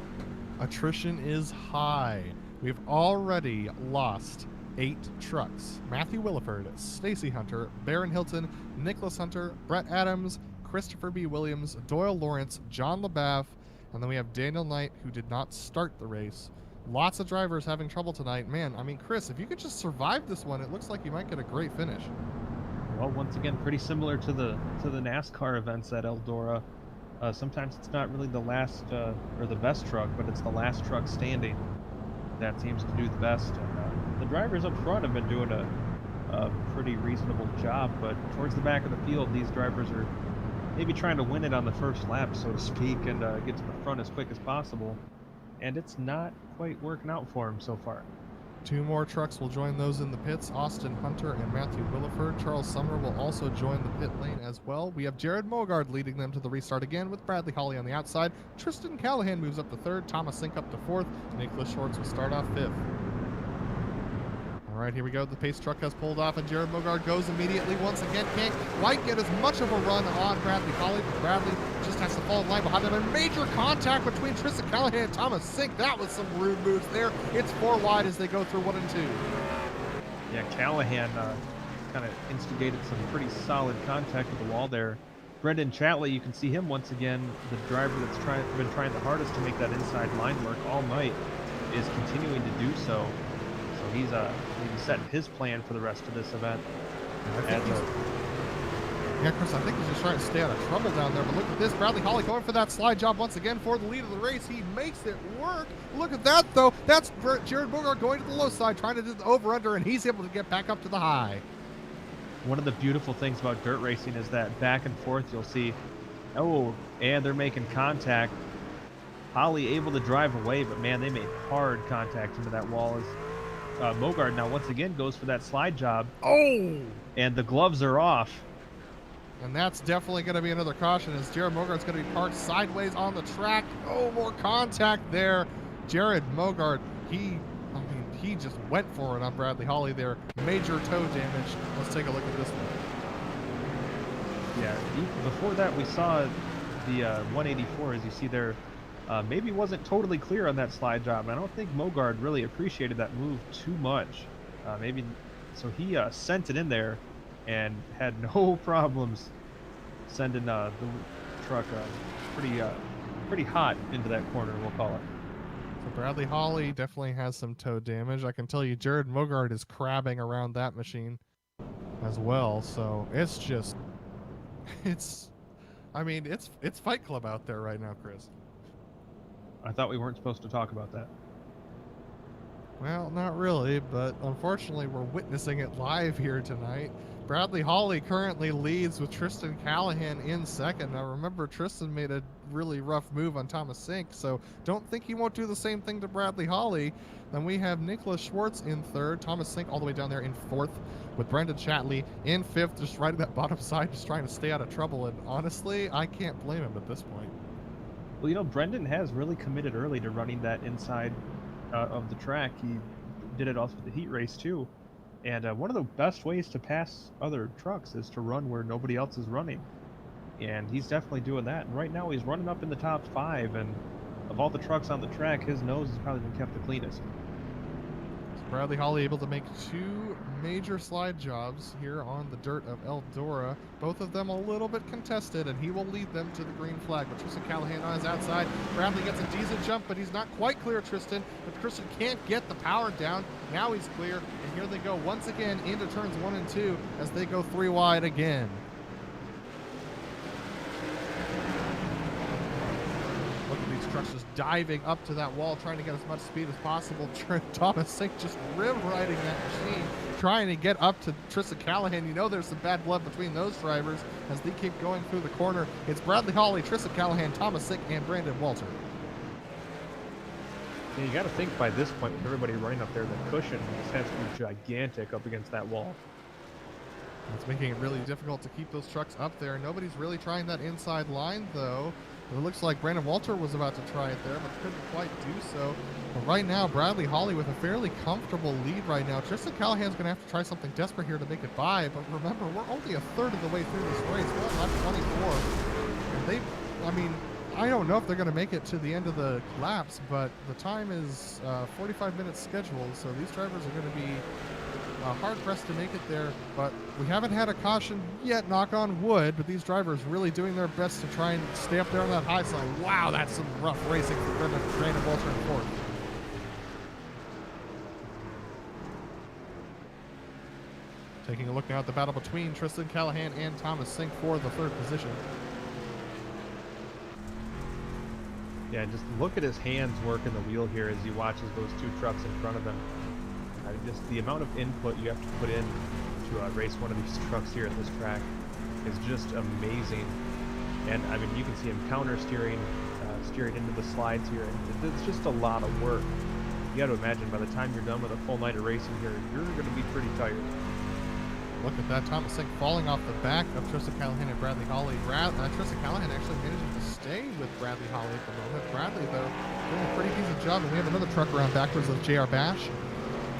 Attrition is high. We've already lost 8 trucks. Matthew Williford, Stacey Hunter, Baron Hilton, Nicolas Hunter, Brett Adams, Christopher B. Williams, Doyle Lawrence, John Lebash, and then we have Daniel Knight, who did not start the race. Lots of drivers having trouble tonight. Man, I mean, Chris, if you could just survive this one, it looks like you might get a great finish. Well, once again, pretty similar to the NASCAR events at Eldora. Sometimes it's not really the last or the best truck, but it's the last truck standing that seems to do the best. And the drivers up front have been doing a pretty reasonable job, but towards the back of the field, these drivers are maybe trying to win it on the first lap, so to speak, and get to the front as quick as possible. And it's not quite working out for them so far. 2 more trucks will join those in the pits. Austin Hunter and Matthew Williford. Charles Sumner will also join the pit lane as well. We have Jared Mogardt leading them to the restart again with Bradley Hawley on the outside. Tristan Callahan moves up to 3rd. Thomas Sink up to 4th. Nicolas Schwartz will start off 5th. All right, here we go. The pace truck has pulled off, and Jared Mogardt goes immediately once again. Can't quite get as much of a run on Bradley Hawley, but Bradley just has to fall in line behind them. And major contact between Tristan Callahan and Thomas Sink. That was some rude moves there. It's 4 wide as they go through 1 and 2. Yeah, Callahan kind of instigated some pretty solid contact with the wall there. Brendan Chatley, you can see him once again, the driver that's been trying the hardest to make that inside line work all night, is continuing to do so. So he's setting his plan for the rest of this event. Yeah, Chris, I think he's just trying to stay out of trouble down there, but look at this. Bradley Hawley going for that slide job once again for the lead of the race. He makes it work. Look at that, though. That's Jared Mogardt going to the low side, trying to do the over-under, and he's able to get back up to the high. One of the beautiful things about dirt racing is that back and forth you'll see, oh, and they're making contact. Hawley able to drive away, but man, they made hard contact into that wall as Mogardt now once again goes for that slide job. Oh! And the gloves are off. And that's definitely going to be another caution as Jared Mogardt's going to be parked sideways on the track. Oh, more contact there. Jared Mogardt, he just went for it on Bradley Hawley there. Major toe damage. Let's take a look at this one. Yeah, before that we saw the 184, as you see there, maybe wasn't totally clear on that slide job. I don't think Mogardt really appreciated that move too much. So he sent it in there and had no problems sending the truck pretty hot into that corner, we'll call it. So Bradley Hawley definitely has some toe damage. I can tell you Jared Mogardt is crabbing around that machine as well. So it's just, it's Fight Club out there right now, Chris. I thought we weren't supposed to talk about that. Well, not really, but unfortunately we're witnessing it live here tonight. Bradley Hawley currently leads with Tristan Callahan in 2nd. Now remember, Tristan made a really rough move on Thomas Sink, so don't think he won't do the same thing to Bradley Hawley. Then we have Nicolas Schwartz in 3rd, Thomas Sink all the way down there in 4th, with Brendan Chatley in 5th, just right at that bottom side, just trying to stay out of trouble. And honestly, I can't blame him at this point. Well, you know, Brendan has really committed early to running that inside of the track. He did it also for the heat race too. And one of the best ways to pass other trucks is to run where nobody else is running. And he's definitely doing that. And right now he's running up in the top 5. And of all the trucks on the track, his nose has probably been kept the cleanest. Bradley Hawley able to make two major slide jobs here on the dirt of Eldora. Both of them a little bit contested, and he will lead them to the green flag. But Tristan Callahan on his outside. Bradley gets a decent jump, but he's not quite clear of Tristan. But Tristan can't get the power down. Now he's clear, and here they go once again into turns 1 and 2 as they go 3 wide again. Look at these trucks just diving up to that wall, trying to get as much speed as possible. Thomas Sink just rim-riding that machine, trying to get up to Tristan Callahan. You know there's some bad blood between those drivers as they keep going through the corner. It's Bradley Hawley, Tristan Callahan, Thomas Sink, and Brandon Walter. Yeah, you got to think by this point, with everybody running up there, the cushion just has to be gigantic up against that wall. It's making it really difficult to keep those trucks up there. Nobody's really trying that inside line, though. It looks like Brandon Walter was about to try it there, but couldn't quite do so. But right now, Bradley Hawley with a fairly comfortable lead right now. Tristan Callahan's going to have to try something desperate here to make it by. But remember, we're only a third of the way through this race. We're on lap 24. And I don't know if they're going to make it to the end of the laps, but the time is 45 minutes scheduled. So these drivers are going to be hard-pressed to make it there, but we haven't had a caution yet, knock on wood, but these drivers really doing their best to try and stay up there on that high side. Wow, that's some rough racing for Brandon Walter in fourth. Taking a look now at the battle between Tristan Callahan and Thomas Sink for the third position. Yeah, just look at his hands working the wheel here as he watches those two trucks in front of him. I mean, just the amount of input you have to put in to race one of these trucks here at this track is just amazing. And I mean, you can see him counter steering into the slides here, and it's just a lot of work. You got to imagine by the time you're done with a full night of racing here, you're going to be pretty tired. Look at that, Thomas Sink falling off the back of Tristan Callahan and Bradley Hawley. Tristan Callahan actually managing to stay with Bradley Hawley at the moment. Bradley, though, doing a pretty decent job, and we have another truck around backwards with JR Bash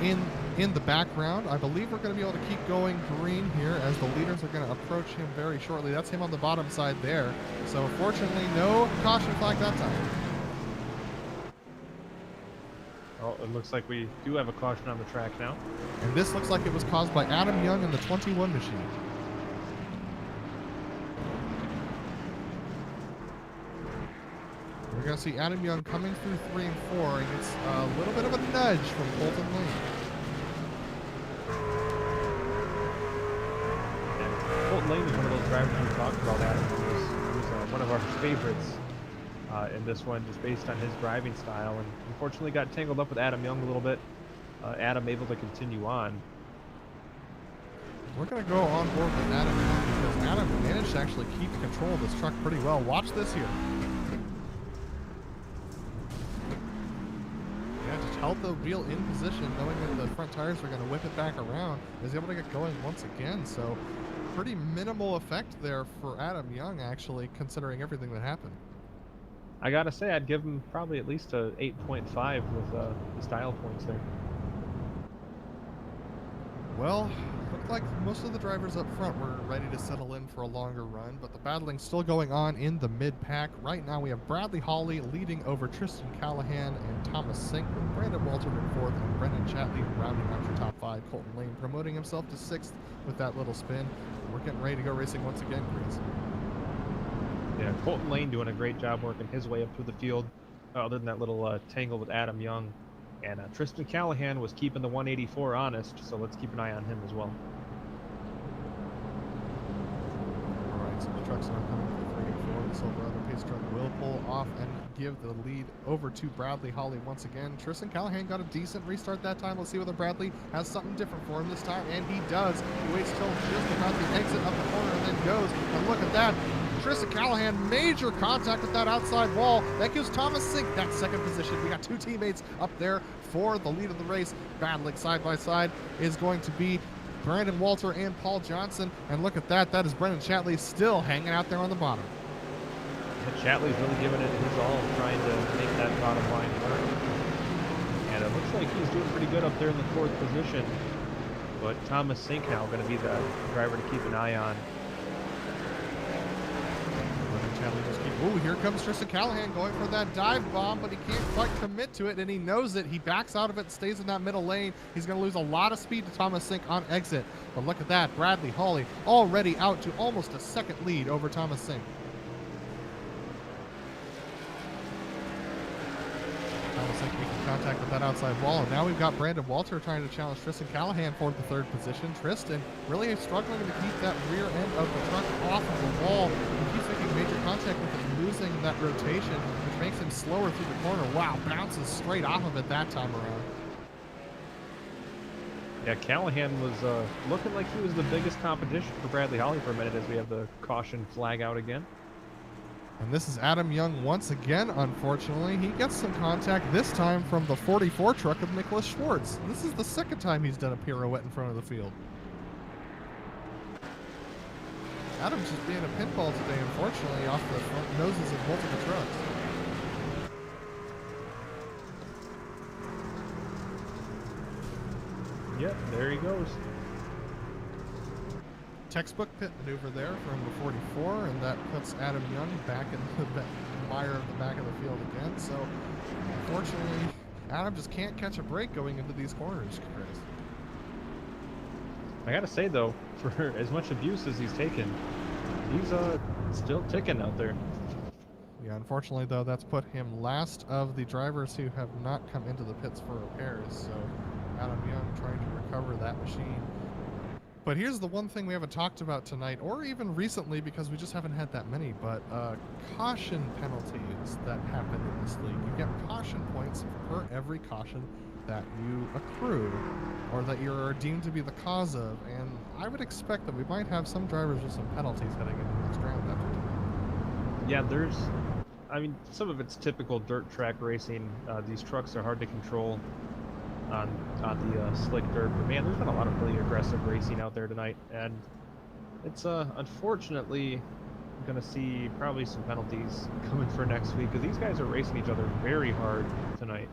in the background. I believe we're going to be able to keep going green here as the leaders are going to approach him very shortly. That's him on the bottom side there. So fortunately, no caution flag that time. Well, it looks like we do have a caution on the track now. And this looks like it was caused by Adam Young in the 21 machine. We're going to see Adam Young coming through 3 and 4, and it's a little bit of a nudge from Colton Lane. And Colton Lane is one of those drivers we talked about, Adam. He was one of our favorites in this one, just based on his driving style, and unfortunately got tangled up with Adam Young a little bit. Adam able to continue on. We're going to go on board with Adam Young because Adam managed to actually keep control of this truck pretty well. Watch this here. Just held the wheel in position, knowing that the front tires are going to whip it back around. Is able to get going once again, so pretty minimal effect there for Adam Young, actually, considering everything that happened. I gotta say, I'd give him probably at least a 8.5 with the style points there. Well, looked like most of the drivers up front were ready to settle in for a longer run, but the battling's still going on in the mid-pack. Right now we have Bradley Hawley leading over Tristan Callahan and Thomas Sink, with Brandon Walter in fourth and Brendan Chatley rounding out your top 5. Colton Lane promoting himself to 6th with that little spin. We're getting ready to go racing once again, Chris. Yeah, Colton Lane doing a great job working his way up through the field, other than that little tangle with Adam Young. And Tristan Callahan was keeping the 184 honest, so let's keep an eye on him as well. All right, so the trucks are coming from 3 and 4. The Silverado pace truck will pull off and give the lead over to Bradley Hawley once again. Tristan Callahan got a decent restart that time. Let's see whether Bradley has something different for him this time, and he does. He waits till just about the exit of the corner and then goes. And look at that. Tristan Callahan, major contact with that outside wall. That gives Thomas Sink that second position. We got 2 teammates up there for the lead of the race. Battling side by side is going to be Brandon Walter and Paul Johnson. And look at that. That is Brendan Chatley still hanging out there on the bottom. Chatley's really giving it his all, trying to make that bottom line work. And it looks like he's doing pretty good up there in the 4th position. But Thomas Sink now going to be the driver to keep an eye on. Chatley just keeping Ooh, here comes Tristan Callahan going for that dive bomb, but he can't quite commit to it, and he knows it. He backs out of it, stays in that middle lane. He's going to lose a lot of speed to Thomas Sink on exit. But look at that, Bradley Hawley already out to almost a second lead over Thomas Sink. Thomas Sink making contact with that outside wall, and now we've got Brandon Walter trying to challenge Tristan Callahan for the third position. Tristan really struggling to keep that rear end of the truck off of the wall. He keeps making major contact with it, losing that rotation, which makes him slower through the corner. Wow, bounces straight off of it that time around. Yeah, Callahan was looking like he was the biggest competition for Bradley Hawley for a minute as we have the caution flag out again. And this is Adam Young once again, unfortunately. He gets some contact, this time from the 44 truck of Nicolas Schwartz. This is the second time he's done a pirouette in front of the field. Adam's just being a pinball today, unfortunately, off the front noses of multiple trucks. Yep, there he goes. Textbook pit maneuver there from the 44, and that puts Adam Young back in the mire of the back of the field again. So, unfortunately, Adam just can't catch a break going into these corners, Chris. I gotta say though, for as much abuse as he's taken, he's still ticking out there. Yeah, unfortunately though, that's put him last of the drivers who have not come into the pits for repairs. So, Adam Young trying to recover that machine. But here's the one thing we haven't talked about tonight, or even recently, because we just haven't had that many, but caution penalties that happen in this league. You get caution points per every caution that you accrue, or that you're deemed to be the cause of, and I would expect that we might have some drivers with some penalties heading into the next round after tonight. Yeah, I mean, some of it's typical dirt track racing. These trucks are hard to control on the slick dirt, but man, there's been a lot of really aggressive racing out there tonight, and it's unfortunately going to see probably some penalties coming for next week, because these guys are racing each other very hard tonight.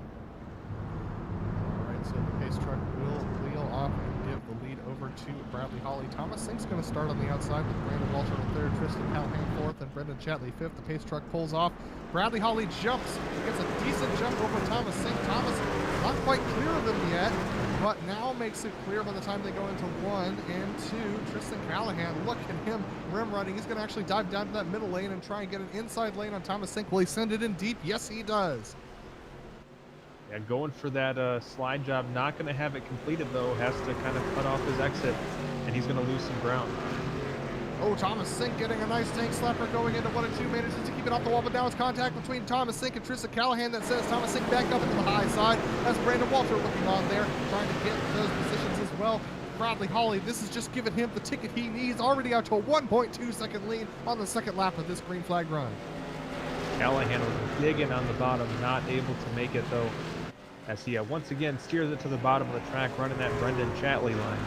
All right, so the pace truck will wheel off and give the lead over to Bradley Hawley. Thomas Sink's going to start on the outside with Brandon Walter in third, Tristan Callahan fourth, and Brendan Chatley fifth. The pace truck pulls off. Bradley Hawley jumps, gets a decent jump over Thomas Sink. Thomas not quite clear of him yet, but now makes it clear by the time they go into 1 and 2. Tristan Callahan, look at him rim running. He's going to actually dive down to that middle lane and try and get an inside lane on Thomas Sink. Will he send it in deep? Yes, he does. Yeah, going for that slide job. Not going to have it completed though. Has to kind of cut off his exit, and he's going to lose some ground. Oh, Thomas Sink getting a nice tank slapper going into 1 and 2. Manages to keep it off the wall, but now it's contact between Thomas Sink and Tristan Callahan that sends Thomas Sink back up into the high side. That's Brandon Walter looking on there, trying to get those positions as well. Bradley Hawley, this is just giving him the ticket he needs. Already out to a 1.2 second lead on the second lap of this green flag run. Callahan was digging on the bottom, not able to make it though, as he once again steers it to the bottom of the track, running that Brendan Chatley line.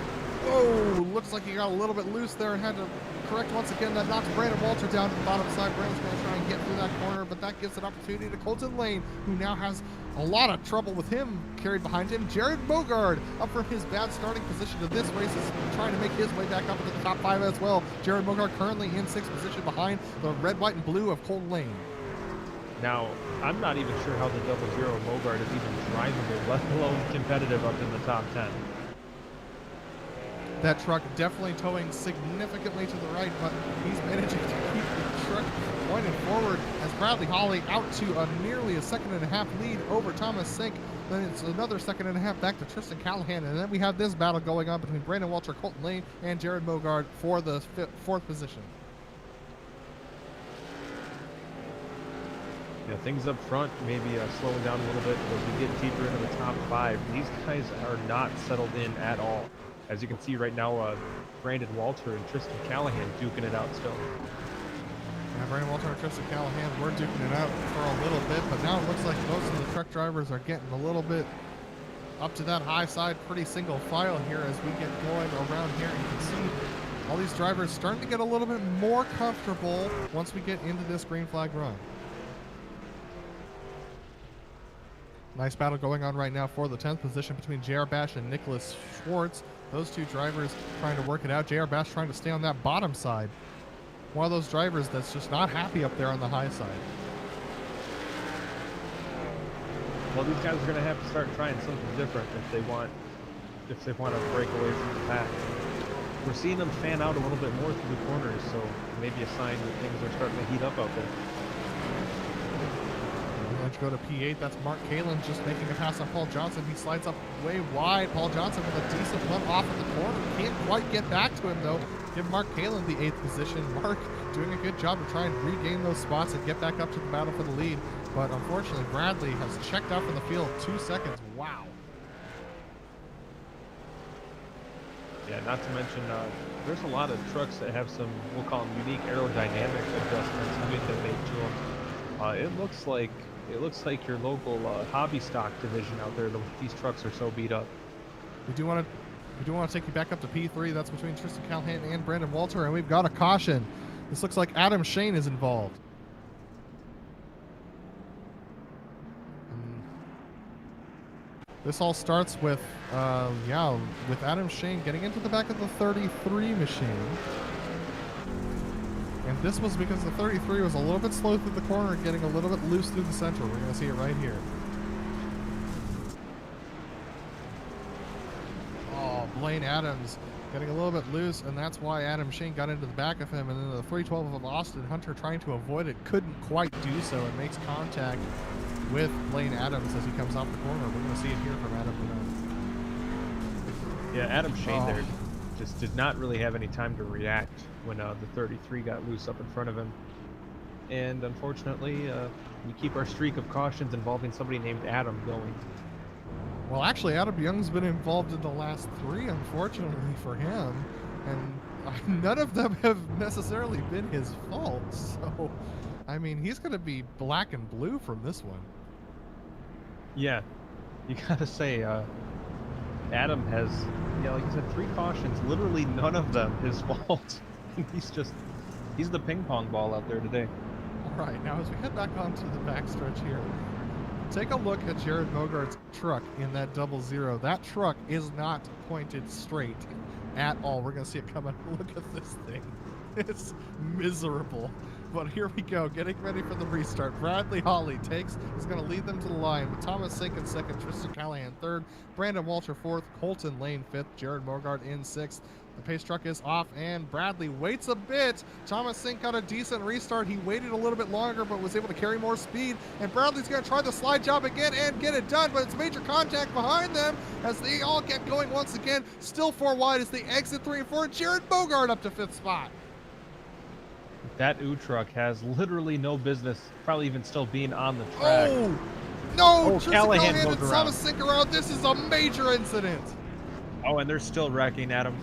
Whoa, looks like he got a little bit loose there and had to correct once again. That knocks Brandon Walter down to the bottom side. Brandon's going to try and get through that corner, but that gives an opportunity to Colton Lane, who now has a lot of trouble with him carried behind him. Jared Mogardt, up from his bad starting position to this race, is trying to make his way back up into the top 5 as well. Jared Mogardt currently in 6th position behind the red, white, and blue of Colton Lane. Now, I'm not even sure how the 00 Mogardt is even drivable, let alone competitive up in the top 10. That truck definitely towing significantly to the right, but he's managing to keep the truck pointed forward as Bradley Hawley out to a nearly a 1.5 second lead over Thomas Sink. Then it's another 1.5 seconds back to Tristan Callahan, and then we have this battle going on between Brandon Walter, Colton Lane, and Jared Mogardt for the 4th position. Yeah, things up front maybe slowing down a little bit as we get deeper into the top 5. These guys are not settled in at all. As you can see right now, Brandon Walter and Tristan Callahan duking it out still. Yeah, Brandon Walter and Tristan Callahan were duking it out for a little bit, but now it looks like most of the truck drivers are getting a little bit up to that high side, pretty single file here as we get going around here. You can see all these drivers starting to get a little bit more comfortable once we get into this green flag run. Nice battle going on right now for the 10th position between JR Bash and Nicolas Schwartz. Those two drivers trying to work it out. JR Bash trying to stay on that bottom side. one of those drivers that's just not happy up there on the high side. Well, these guys are going to have to start trying something different if they want to break away from the pack. We're seeing them fan out a little bit more through the corners, so maybe a sign that things are starting to heat up out there. Let's go to P8. That's Mark Calen just making a pass on Paul Johnson. He slides up way wide. Paul Johnson with a decent run off of the corner. Can't quite get back to him, though. Give Mark Calen the 8th position. Mark doing a good job to try and regain those spots and get back up to the battle for the lead. But unfortunately, Bradley has checked out from the field 2 seconds. Wow. Yeah, not to mention, there's a lot of trucks that have some, we'll call them unique aerodynamic adjustments having been made to them. It looks like your local hobby stock division out there. These trucks are so beat up. We do want to take you back up to P3. That's between Tristan Callahan and Brandon Walter, and we've got a caution. This looks like Adam Shane is involved. This all starts with, with Adam Shane getting into the back of the 33 machine. And this was because the 33 was a little bit slow through the corner and getting a little bit loose through the center. We're going to see it right here. Oh, Blaine Adams getting a little bit loose, and that's why Adam Shane got into the back of him. And then the 312 of Austin Hunter trying to avoid it, couldn't quite do so, and makes contact with Blaine Adams as he comes off the corner. We're going to see it here from Adam. Yeah, Adam Shane there just did not really have any time to react when the 33 got loose up in front of him. And unfortunately, we keep our streak of cautions involving somebody named Adam going. Well, actually, Adam Young's been involved in the last 3, unfortunately for him. And none of them have necessarily been his fault. So, I mean, he's going to be black and blue from this one. Yeah, you gotta say, Adam has, like you said, 3 cautions, literally none of them his fault. He's the ping pong ball out there today. All right, now as we head back onto the backstretch here, take a look at Jared Mogardt's truck in that 00. That truck is not pointed straight at all. We're gonna see it coming. Look at this thing. It's miserable. But here we go, getting ready for the restart. Bradley Hawley is going to lead them to the line with Thomas Sink in 2nd, Tristan Callahan 3rd, Brandon Walter 4th, Colton Lane 5th, Jared Mogardt in 6th. The pace truck is off, and Bradley waits a bit. Thomas Sink got a decent restart. He waited a little bit longer, but was able to carry more speed. And Bradley's going to try the slide job again and get it done, but it's major contact behind them as they all get going once again. Still 4 wide as they exit 3 and 4. Jared Mogardt up to 5th spot. That truck has literally no business probably even still being on the track. Oh, no! Callahan and Thomas Sink around. This is a major incident. Oh, and they're still wrecking at him.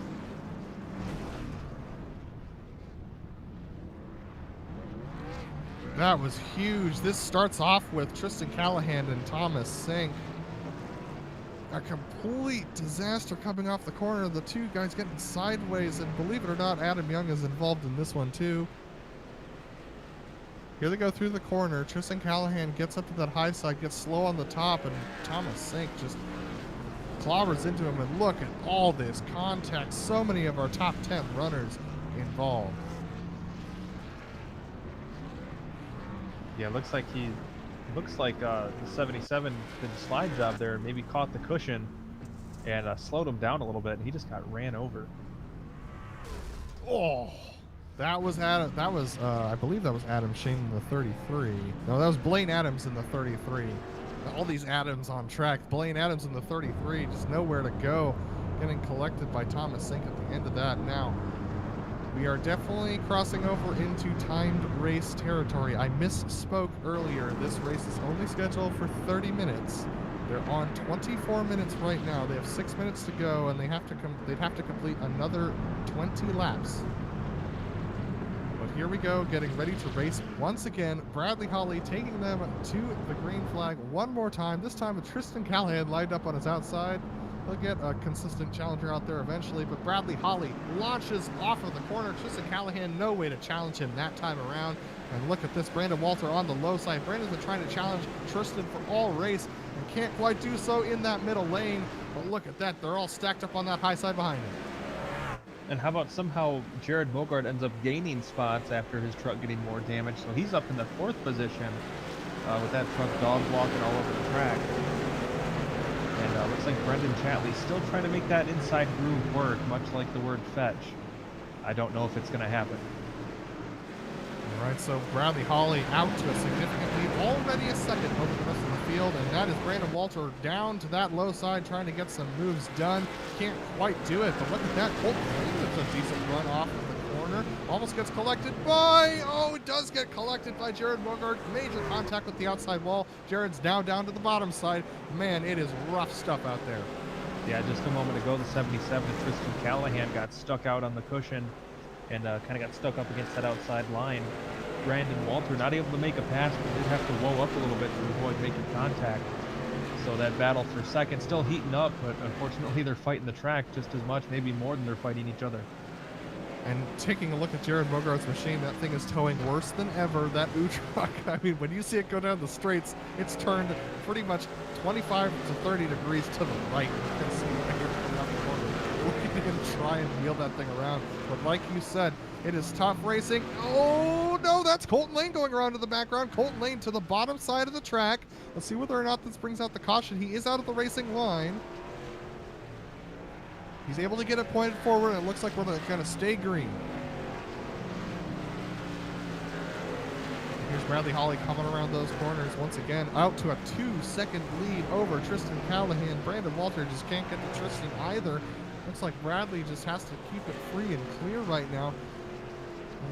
That was huge. This starts off with Tristan Callahan and Thomas Sink. A complete disaster coming off the corner. The 2 guys getting sideways, and believe it or not, Adam Young is involved in this one too. Here they go through the corner. Tristan Callahan gets up to that high side, gets slow on the top, and Thomas Sink just clobbers into him. And look at all this contact. So many of our top 10 runners involved. Yeah, looks like the 77 did the slide job there and maybe caught the cushion and slowed him down a little bit, and he just got ran over. Oh, that was Adam. That was I believe that was Adam Shane in the 33. No, that was Blaine Adams in the 33. All these Adams on track. Blaine Adams in the 33, just nowhere to go. Getting collected by Thomas Sink at the end of that. Now, we are definitely crossing over into timed race territory. I misspoke earlier. This race is only scheduled for 30 minutes. They're on 24 minutes right now. They have 6 minutes to go, and they'd have to complete another 20 laps. But here we go, getting ready to race once again. Bradley Hawley taking them to the green flag one more time. This time with Tristan Callahan lined up on his outside. He'll get a consistent challenger out there eventually, but Bradley Hawley launches off of the corner. Tristan Callahan, no way to challenge him that time around. And look at this, Brandon Walter on the low side. Brandon's been trying to challenge Tristan for all race and can't quite do so in that middle lane. But look at that, they're all stacked up on that high side behind him. And how about somehow Jared Mogardt ends up gaining spots after his truck getting more damage, so he's up in the 4th position with that truck dog walking all over the track. And looks like Brendan Chatley still trying to make that inside groove work, much like the word fetch. I don't know if it's going to happen. All right, so Bradley Hawley out to a significant lead, already a second over the rest of the field, and that is Brandon Walter down to that low side trying to get some moves done. Can't quite do it, but look at that. Colton gets a decent run off of the corner. Almost gets collected by, it does get collected by Jared Mogardt. Major contact with the outside wall. Jared's now down to the bottom side. Man, it is rough stuff out there. Yeah, just a moment ago, the 77 Tristan Callahan got stuck out on the cushion and kind of got stuck up against that outside line. Brandon Walter not able to make a pass, but did have to whoa up a little bit to avoid making contact. So that battle for second still heating up, but unfortunately they're fighting the track just as much, maybe more than they're fighting each other. And taking a look at Jared Mogardt's machine, that thing is towing worse than ever. That U truck, I mean, when you see it go down the straights, it's turned pretty much 25 to 30 degrees to the right. You can see right here coming up the corner. Looking to try and wheel that thing around. But like you said, it is tough racing. Oh, no, that's Colton Lane going around to the background. Colton Lane to the bottom side of the track. Let's see whether or not this brings out the caution. He is out of the racing line. He's able to get it pointed forward, and it looks like we're going to stay green. Here's Bradley Hawley coming around those corners once again, out to a 2-second lead over Tristan Callahan. Brandon Walter just can't get to Tristan either. Looks like Bradley just has to keep it free and clear right now.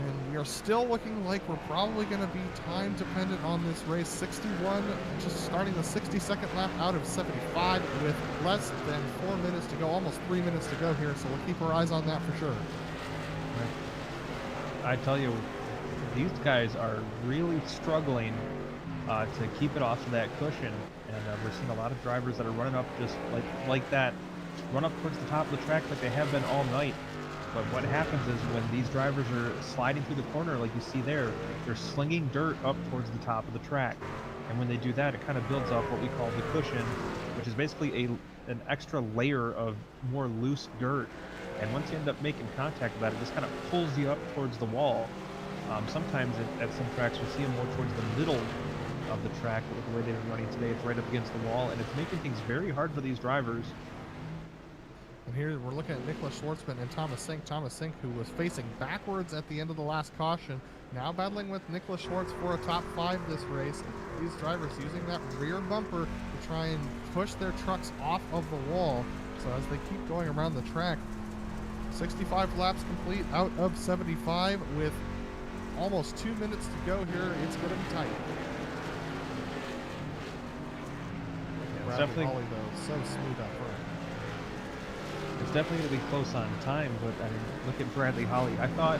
And we are still looking like we're probably going to be time dependent on this race. 61, just starting the 62nd lap out of 75 with less than 4 minutes to go, almost 3 minutes to go here. So we'll keep our eyes on that for sure. I tell you, these guys are really struggling to keep it off of that cushion. And we're seeing a lot of drivers that are running up just like that, run up towards the top of the track like they have been all night. But what happens is when these drivers are sliding through the corner like you see there, they're slinging dirt up towards the top of the track. And when they do that, it kind of builds up what we call the cushion, which is basically an extra layer of more loose dirt. And once you end up making contact with that, it just kind of pulls you up towards the wall. Sometimes at some tracks, we see them more towards the middle of the track, but with the way they've been running today, it's right up against the wall, and it's making things very hard for these drivers. And here we're looking at Nicolas Schwartzman and Thomas Sink. Thomas Sink, who was facing backwards at the end of the last caution, now battling with Nicolas Schwartz for a top 5 this race. These drivers using that rear bumper to try and push their trucks off of the wall. So as they keep going around the track, 65 laps complete out of 75 with almost 2 minutes to go here. It's going to be tight. It's definitely Hawley, though, so smooth up front. It's definitely going to be close on time, but I mean, look at Bradley Hawley. I thought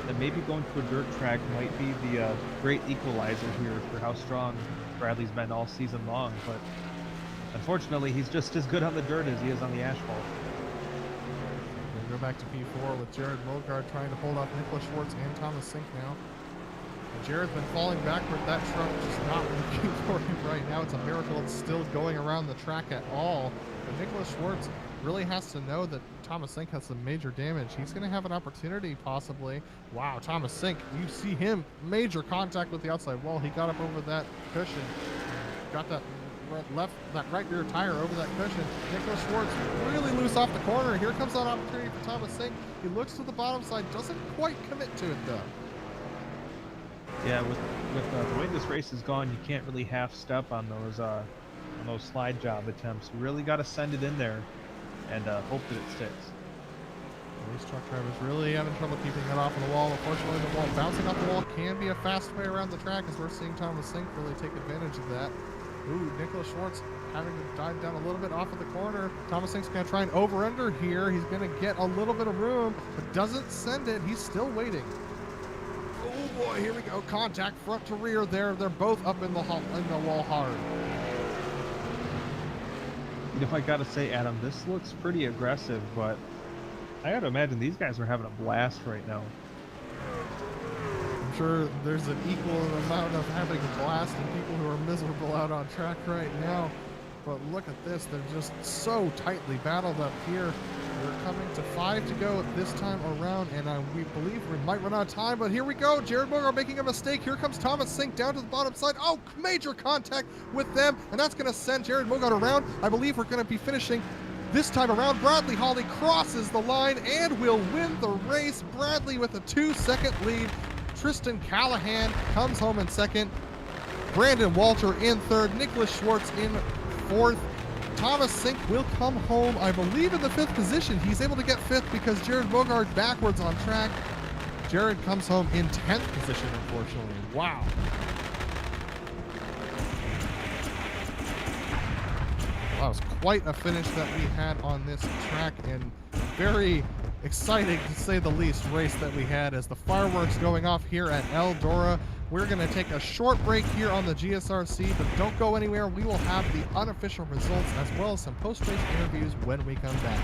that maybe going to a dirt track might be the great equalizer here for how strong Bradley's been all season long, but unfortunately, he's just as good on the dirt as he is on the asphalt. We'll go back to P4 with Jared Mogardt trying to hold off Nicolas Schwartz and Thomas Sink now. And Jared's been falling backward. That truck just not working for him right now. It's a miracle it's still going around the track at all. But Nicolas Schwartz really has to know that Thomas Sink has some major damage. He's going to have an opportunity possibly. Wow, Thomas Sink, you see him, major contact with the outside wall. He got up over that cushion, got that right rear tire over that cushion. Nicolas Schwartz really loose off the corner. Here comes that opportunity for Thomas Sink. He looks to the bottom side, doesn't quite commit to it though. Yeah, with the way this race is gone, you can't really half step on those slide job attempts. You really got to send it in there and hope that it sticks. These truck drivers really having trouble keeping it off of the wall. Unfortunately, the wall bouncing off the wall can be a fast way around the track, as we're seeing Thomas Sink really take advantage of that. Ooh, Nicolas Schwartz having to dive down a little bit off of the corner. Thomas Sink's going to try and over-under here. He's going to get a little bit of room, but doesn't send it. He's still waiting. Oh boy, here we go. Contact front to rear there. They're both up in the wall hard. If I gotta say, Adam, this looks pretty aggressive, but I gotta imagine these guys are having a blast right now. I'm sure there's an equal amount of having a blast and people who are miserable out on track right now. But look at this, they're just so tightly battled up here. We're coming to 5 to go this time around, and we believe we might run out of time, but here we go. Jared Mogardt making a mistake. Here comes Thomas Sink down to the bottom side. Oh, major contact with them, and that's going to send Jared Mogardt around. I believe we're going to be finishing this time around. Bradley Hawley crosses the line and will win the race. Bradley with a 2-second lead. Tristan Callahan comes home in second. Brandon Walter in third. Nicolas Schwartz in fourth. Thomas Sink will come home, I believe, in the 5th position. He's able to get 5th because Jared Mogardt backwards on track. Jared comes home in 10th position, unfortunately. Wow. That was quite a finish that we had on this track, and very exciting, to say the least, race that we had as the fireworks going off here at Eldora. We're going to take a short break here on the GSRC, but don't go anywhere. We will have the unofficial results as well as some post-race interviews when we come back.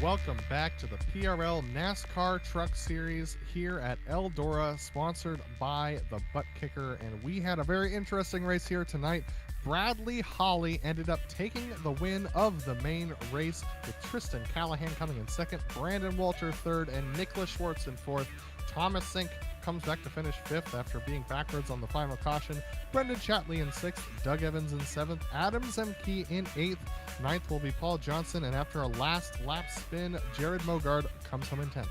Welcome back to the PRL NASCAR Truck Series here at Eldora, sponsored by the ButtKicker, and we had a very interesting race here tonight. Bradley Hawley ended up taking the win of the main race, with Tristan Callahan coming in second, Brandon Walter third, and Nicolas Schwartz in fourth. Thomas Sink comes back to finish fifth after being backwards on the final caution. Brendan Chatley in sixth, Doug Evans in seventh, Adam Zemke in eighth. Ninth will be Paul Johnson, and after a last lap spin, Jared Mogardt comes home in 10th.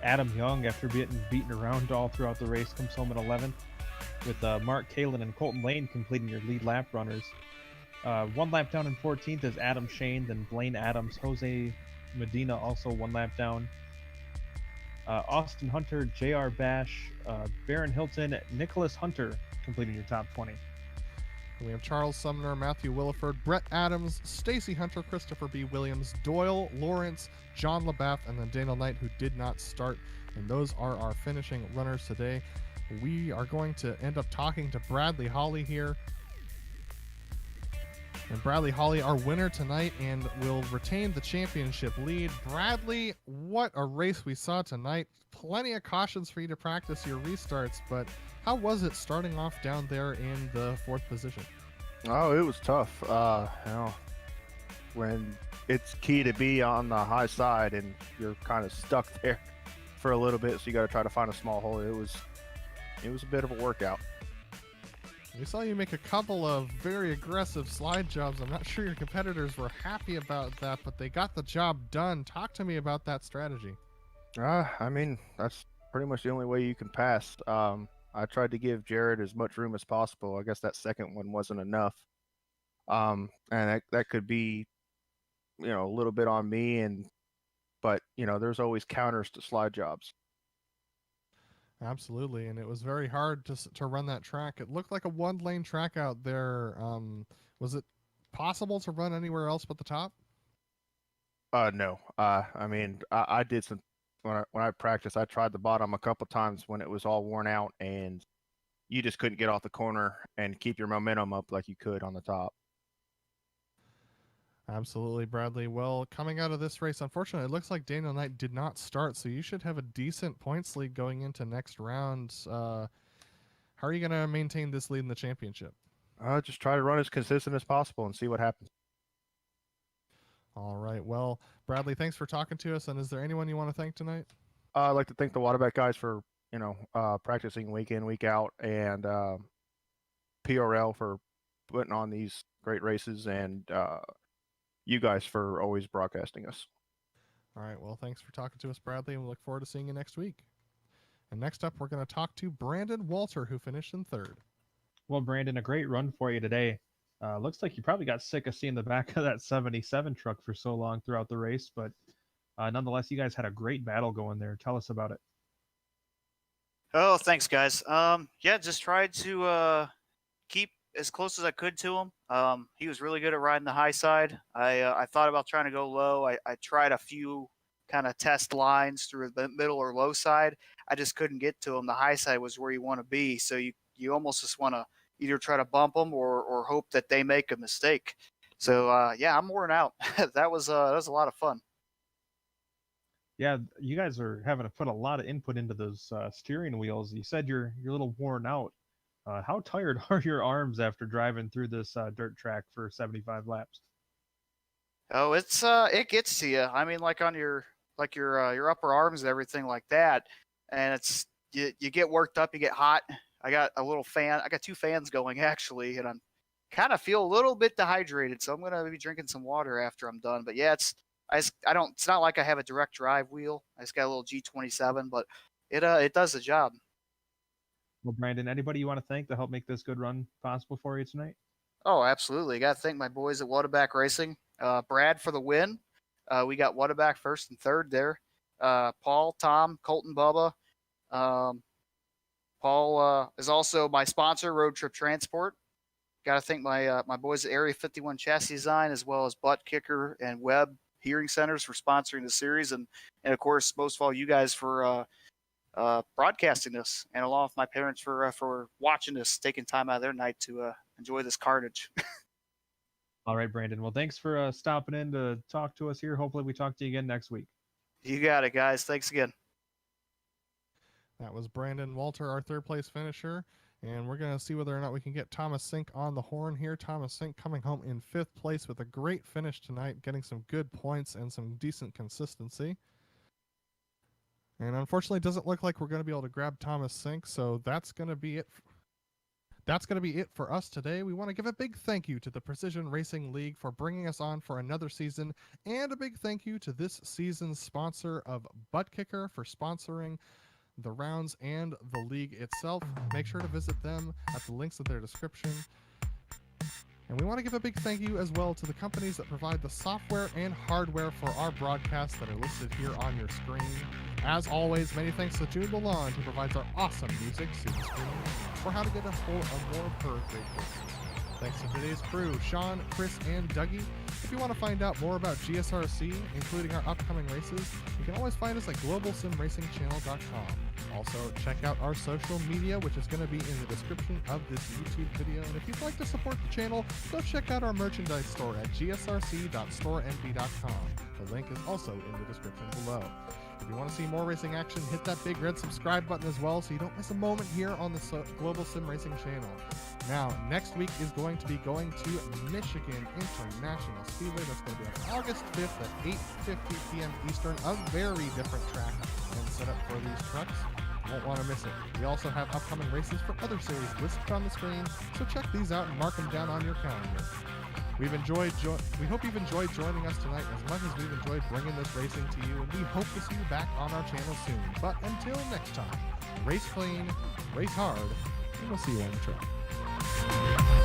Adam Young, after getting beaten around all throughout the race, comes home in 11th, with Mark Calen and Colton Lane completing your lead lap runners. One lap down in 14th is Adam Shane, then Blaine Adams, Jose Medina also one lap down. Austin Hunter, J.R. Bash, Baron Hilton, Nicholas Hunter completing your top 20. We have Charles Sumner, Matthew Williford, Brett Adams, Stacey Hunter, Christopher B. Williams, Doyle, Lawrence, John LaBeouf, and then Daniel Knight, who did not start. And those are our finishing runners today. We are going to end up talking to Bradley Hawley here. And Bradley Hawley, our winner tonight, and will retain the championship lead. Bradley, what a race we saw tonight. Plenty of cautions for you to practice your restarts, but how was it starting off down there in the fourth position? Oh, it was tough. When it's key to be on the high side and you're kind of stuck there for a little bit, so you got to try to find a small hole. It was a bit of a workout. We saw you make a couple of very aggressive slide jobs. I'm not sure your competitors were happy about that, but they got the job done. Talk to me about that strategy. I mean, that's pretty much the only way you can pass. I tried to give Jared as much room as possible. I guess that second one wasn't enough. And that could be, a little bit on me, but there's always counters to slide jobs. Absolutely, and it was very hard to run that track. It looked like a one-lane track out there. Was it possible to run anywhere else but the top? No. I mean, I did some when I practiced. I tried the bottom a couple times when it was all worn out, and you just couldn't get off the corner and keep your momentum up like you could on the top. Absolutely, Bradley. Well, coming out of this race, unfortunately, it looks like Daniel Knight did not start, so you should have a decent points lead going into next round. How are you going to maintain this lead in the championship? Just try to run as consistent as possible and see what happens. All right. Well, Bradley, thanks for talking to us. And is there anyone you want to thank tonight? I'd like to thank the Waterback guys for, practicing week in, week out, and PRL for putting on these great races, and you guys for always broadcasting us. All right. Well, thanks for talking to us, Bradley, and we look forward to seeing you next week. And next up, we're going to talk to Brandon Walter, who finished in third. Well, Brandon, a great run for you today. Looks like you probably got sick of seeing the back of that 77 truck for so long throughout the race, but nonetheless, you guys had a great battle going there. Tell us about it. Oh, thanks, guys. Just tried to keep as close as I could to him. He was really good at riding the high side. I thought about trying to go low. I tried a few kind of test lines through the middle or low side. I just couldn't get to him. The high side was where you want to be, so you almost just want to either try to bump them or hope that they make a mistake. So I'm worn out. that was a lot of fun. Yeah, you guys are having to put a lot of input into those steering wheels. You said you're a little worn out. How tired are your arms after driving through this dirt track for 75 laps? Oh, it gets to you. I mean, like on your upper arms and everything like that, and it's you get worked up, you get hot. I got a little fan. I got two fans going actually, and I'm kind of feel a little bit dehydrated, so I'm gonna be drinking some water after I'm done. But yeah, it's not like I have a direct drive wheel. I just got a little G27, but it does the job. Well, Brandon, anybody you want to thank to help make this good run possible for you tonight? Oh, absolutely. Got to thank my boys at Waterback Racing. Brad for the win. We got Waterback first and third there. Paul, Tom, Colton, Bubba. Paul is also my sponsor, Road Trip Transport. Got to thank my boys at Area 51 Chassis Design, as well as ButtKicker and Webb Hearing Centers for sponsoring the series, and of course, most of all, you guys for broadcasting this, and along with my parents for watching this, taking time out of their night to enjoy this carnage. All right, Brandon. Well, thanks for stopping in to talk to us here. Hopefully we talk to you again next week. You got it, guys. Thanks again. That was Brandon Walter, our third place finisher. And we're going to see whether or not we can get Thomas Sink on the horn here. Thomas Sink coming home in fifth place with a great finish tonight, getting some good points and some decent consistency. And unfortunately, it doesn't look like we're going to be able to grab Thomas Sink, so that's going to be it. That's going to be it for us today. We want to give a big thank you to the Precision Racing League for bringing us on for another season, and a big thank you to this season's sponsor of ButtKicker for sponsoring the rounds and the league itself. Make sure to visit them at the links in their description. And we want to give a big thank you as well to the companies that provide the software and hardware for our broadcasts that are listed here on your screen. As always, many thanks to June Lalonde, who provides our awesome music, see the screen, for how to get a more perfect. Thanks to today's crew, Sean, Chris, and Dougie. If you want to find out more about GSRC, including our upcoming races, you can always find us at globalsimracingchannel.com. Also, check out our social media, which is going to be in the description of this YouTube video. And if you'd like to support the channel, go check out our merchandise store at gsrc.storenv.com. The link is also in the description below. If you want to see more racing action, hit that big red subscribe button as well so you don't miss a moment here on the Global Sim Racing Channel. Now, next week is going to be going to Michigan International Speedway. That's going to be on August 5th at 8:50 p.m. Eastern. A very different track and setup for these trucks. You won't want to miss it. We also have upcoming races for other series listed on the screen, so check these out and mark them down on your calendar. We hope you've enjoyed joining us tonight as much as we've enjoyed bringing this racing to you, and we hope to see you back on our channel soon. But until next time, race clean, race hard, and we'll see you on the track.